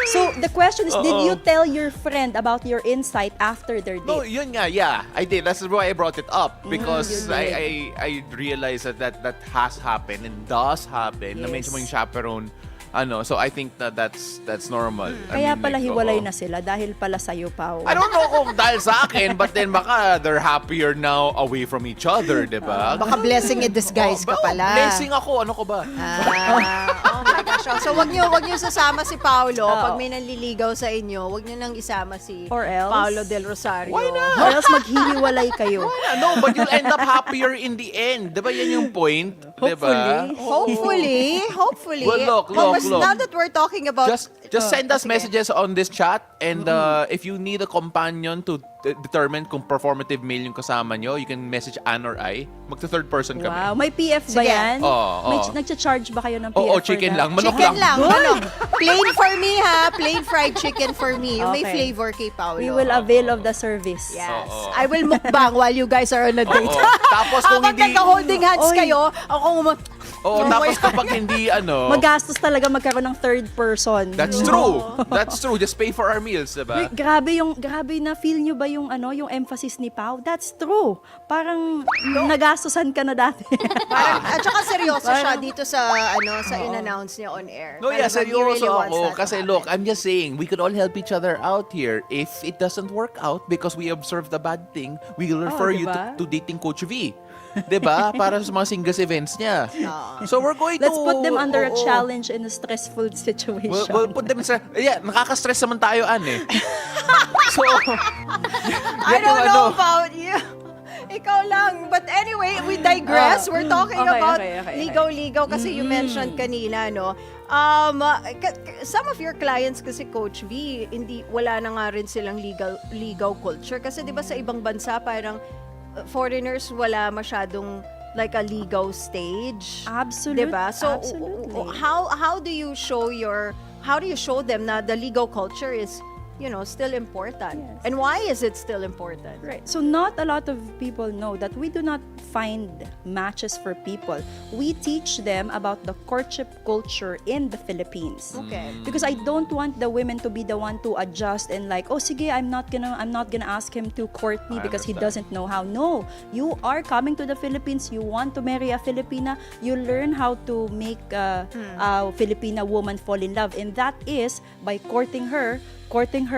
So the question is, did Oo. you tell your friend about your insight after their date? No, yun nga, yeah. I did. That's why I brought it up. Because you I realized that has happened and does happen. Na mention mo yung chaperone. So I think that's normal. Kaya pala hiwalay oo. na sila dahil pala sa'yo, Pao. I don't know kung dahil sa akin, but then baka they're happier now away from each other, di ba? Baka blessing in disguise ka pala. Blessing ako, ano ko ba? Oh my So wag niyo sasama si Paolo Oo. pag may nanliligaw sa inyo. Wag niyo nang isama si Or else? Paolo del Rosario. Why not? Or else maghihiwalay kayo. No, but you'll end up happier in the end. Diba yan yung point? Diba? Hopefully. Well, look. Now that we're talking about Just send us sige. messages on this chat, and if you need a companion to determine kung performative male yung kasama nyo, you can message Ann or I. Magta-third person kami. Wow, may PF ba Sige. yan? Oo. Nagcha-charge ba kayo ng PF Oo, for chicken that? lang. Manok Chicken lang. lang. Ano? Plain for me, ha? Plain fried chicken for me. Yung may Okay. flavor kay Paolo. We will avail of the service. Yes. Oo. I will mukbang while you guys are on a date. Oo. Tapos kung Habang hindi... nagka-holding hands Oy. kayo, ako Oo, tapos kapag hindi Magastos talaga magkaroon ng third person. That's true. That's true. Just pay for our meals, Uy, diba? grabe na feel nyo ba yung yung emphasis ni Pao? That's true. Parang nagastosan ka na dati. Parang, at saka seryoso siya dito sa in-announce niya on air. No, yeah, Talagang he seryoso really wants ako. that to Kasi happen. look, I'm just saying, we could all help each other out here. If it doesn't work out because we observe the bad thing, we will refer you diba? to dating Coach V. Diba? Para sa mga singles events niya. So we're going Let's to... put them under a Oo. challenge in a stressful situation. We'll put them sa... Yeah, nakaka-stress naman tayo, Ann eh. So... I don't know about you. Ikaw lang. But anyway, we digress. We're talking about okay. ligaw-ligaw kasi you mentioned kanina, no? Some of your clients kasi, Coach V, wala na nga rin silang ligaw culture. Kasi di ba sa ibang bansa, parang foreigners wala masyadong like a ligaw stage. Diba? So Absolutely. how do you show them na the ligaw culture is still important? Yes. And why is it still important? Right. So not a lot of people know that we do not find matches for people. We teach them about the courtship culture in the Philippines. Okay. Because I don't want the women to be the one to adjust and like, oh sige, I'm not gonna ask him to court me I because he understand. doesn't know how. No, you are coming to the Philippines. You want to marry a Filipina. You learn how to make a Filipina woman fall in love, and that is by courting her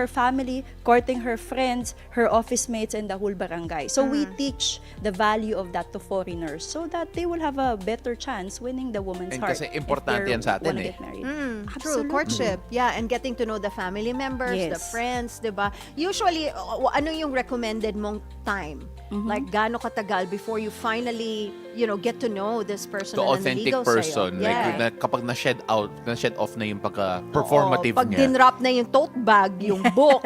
family, courting her friends, her office mates, and the whole barangay. So we teach the value of that to foreigners so that they will have a better chance winning the woman's And heart. kasi importante yan sa atin wanna eh. get married. True, courtship. Yeah, and getting to know the family members, the Yes. friends, 'di ba? Usually, ano yung recommended mong time? Like gaano katagal before you finally, get to know this person The na authentic nanliligaw person. sa'yo? Like, kapag na-shed off na yung pagka-performative Pag niya. dinrap na yung tote bag, yung book.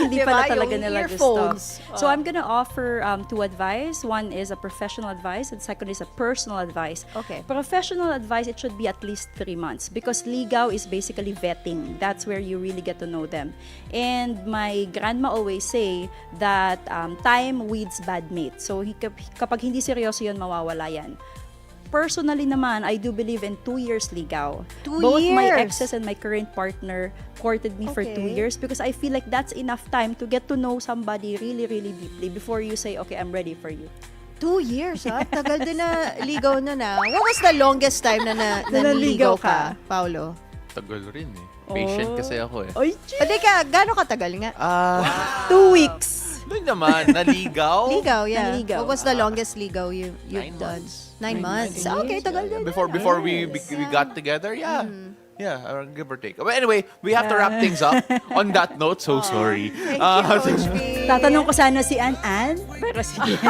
Hindi Diba? pala talaga Yung nila earphones. gusto. So I'm gonna offer two advice. One is a professional advice and second is a personal advice. Okay. Professional advice, it should be at least 3 months because ligaw is basically vetting. That's where you really get to know them. And my grandma always say that time weeds bad mate. So kapag hindi seryoso yun, mawawala yan. Personally naman, I do believe in 2 years ligaw. 2 Both my years? exes and my current partner courted me for 2 Okay. years because I feel like that's enough time to get to know somebody really, really deeply before you say, okay, I'm ready for you. 2 years, ha? Tagal din na ligaw na. What was the longest time na nanligaw nanligaw ka, ka? Paolo? Tagal rin eh. Patient kasi ako eh. Oy, Pwede ka, gaano katagal nga? 2 weeks. Doon naman, naligaw. Ligaw, yeah. Nanligaw. What was the longest ligaw you've 9 done? months. 9 months. months. Okay, tagal din. Before we got together, yeah. Yeah, give or take. But anyway, we have to wrap things up. On that note, so sorry. Thank you, Coach V. Tatanong ko sana si Ann, pero sige.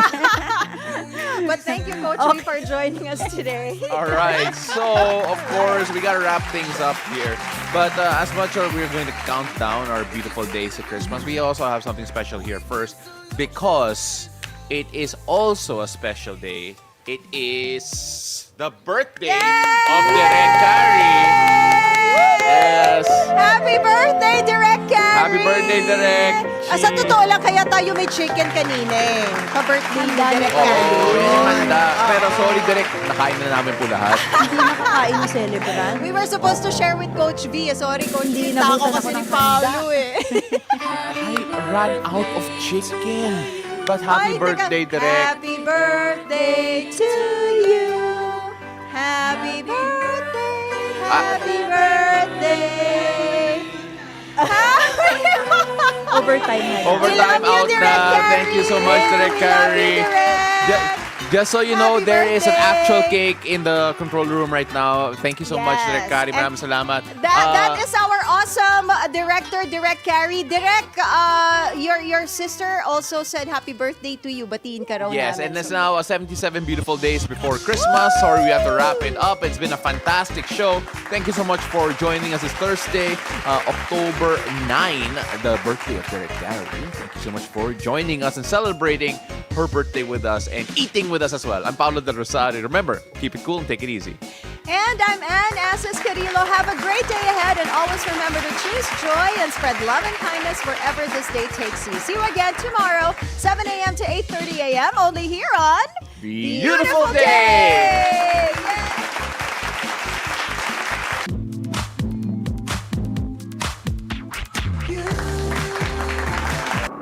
But thank you, Coach V, for joining us today. All right. So, of course, we got to wrap things up here. But as much as we're going to count down our beautiful days to Christmas, we also have something special here first because it is also a special day. It is the birthday of Direk Carrie. Yes. Happy birthday, Direk Carrie! Happy birthday, Direk. Sa totoo lang, kaya tayo may chicken kanina eh. Pa-birthday ni Direk Oo, Carrie. yung handa. Pero sorry, Direk, nakain na namin po lahat. Hindi nakakain yung celebrant. We were supposed to share with Coach V. Sorry, Coach V. Hindi, Tako nabutan kasi ako ni ng Paolo eh. I ran out of chicken. But happy Ay, teka. birthday, Direk. Happy birthday to you. Happy birthday. Happy birthday. Overtime na yan. Overtime We love you, out Direk na. Carrie. Thank you so much, Direk We love you, Carrie. Direk. Just so you know, Happy there is an birthday! actual cake in the control room right now. Thank you so much, Yes. Direk Kari. And Maraming salamat. That is our awesome director, Direk Carrie. Direk, your sister also said happy birthday to you. Batiin ka raw Yes, namin. and it's now 77 beautiful days before Christmas. Sorry, we have to wrap it up. It's been a fantastic show. Thank you so much for joining us this Thursday, October 9, the birthday of Direk Gary. Thank you so much for joining us and celebrating her birthday with us and eating with us as well. I'm Paolo de Rosario. Remember, keep it cool and take it easy. And I'm Ann Asis-Carilo. Have a great day ahead, and always remember to choose joy and spread love and kindness wherever this day takes you. See you again tomorrow, 7 a.m. to 8:30 a.m. only here on Beautiful Day!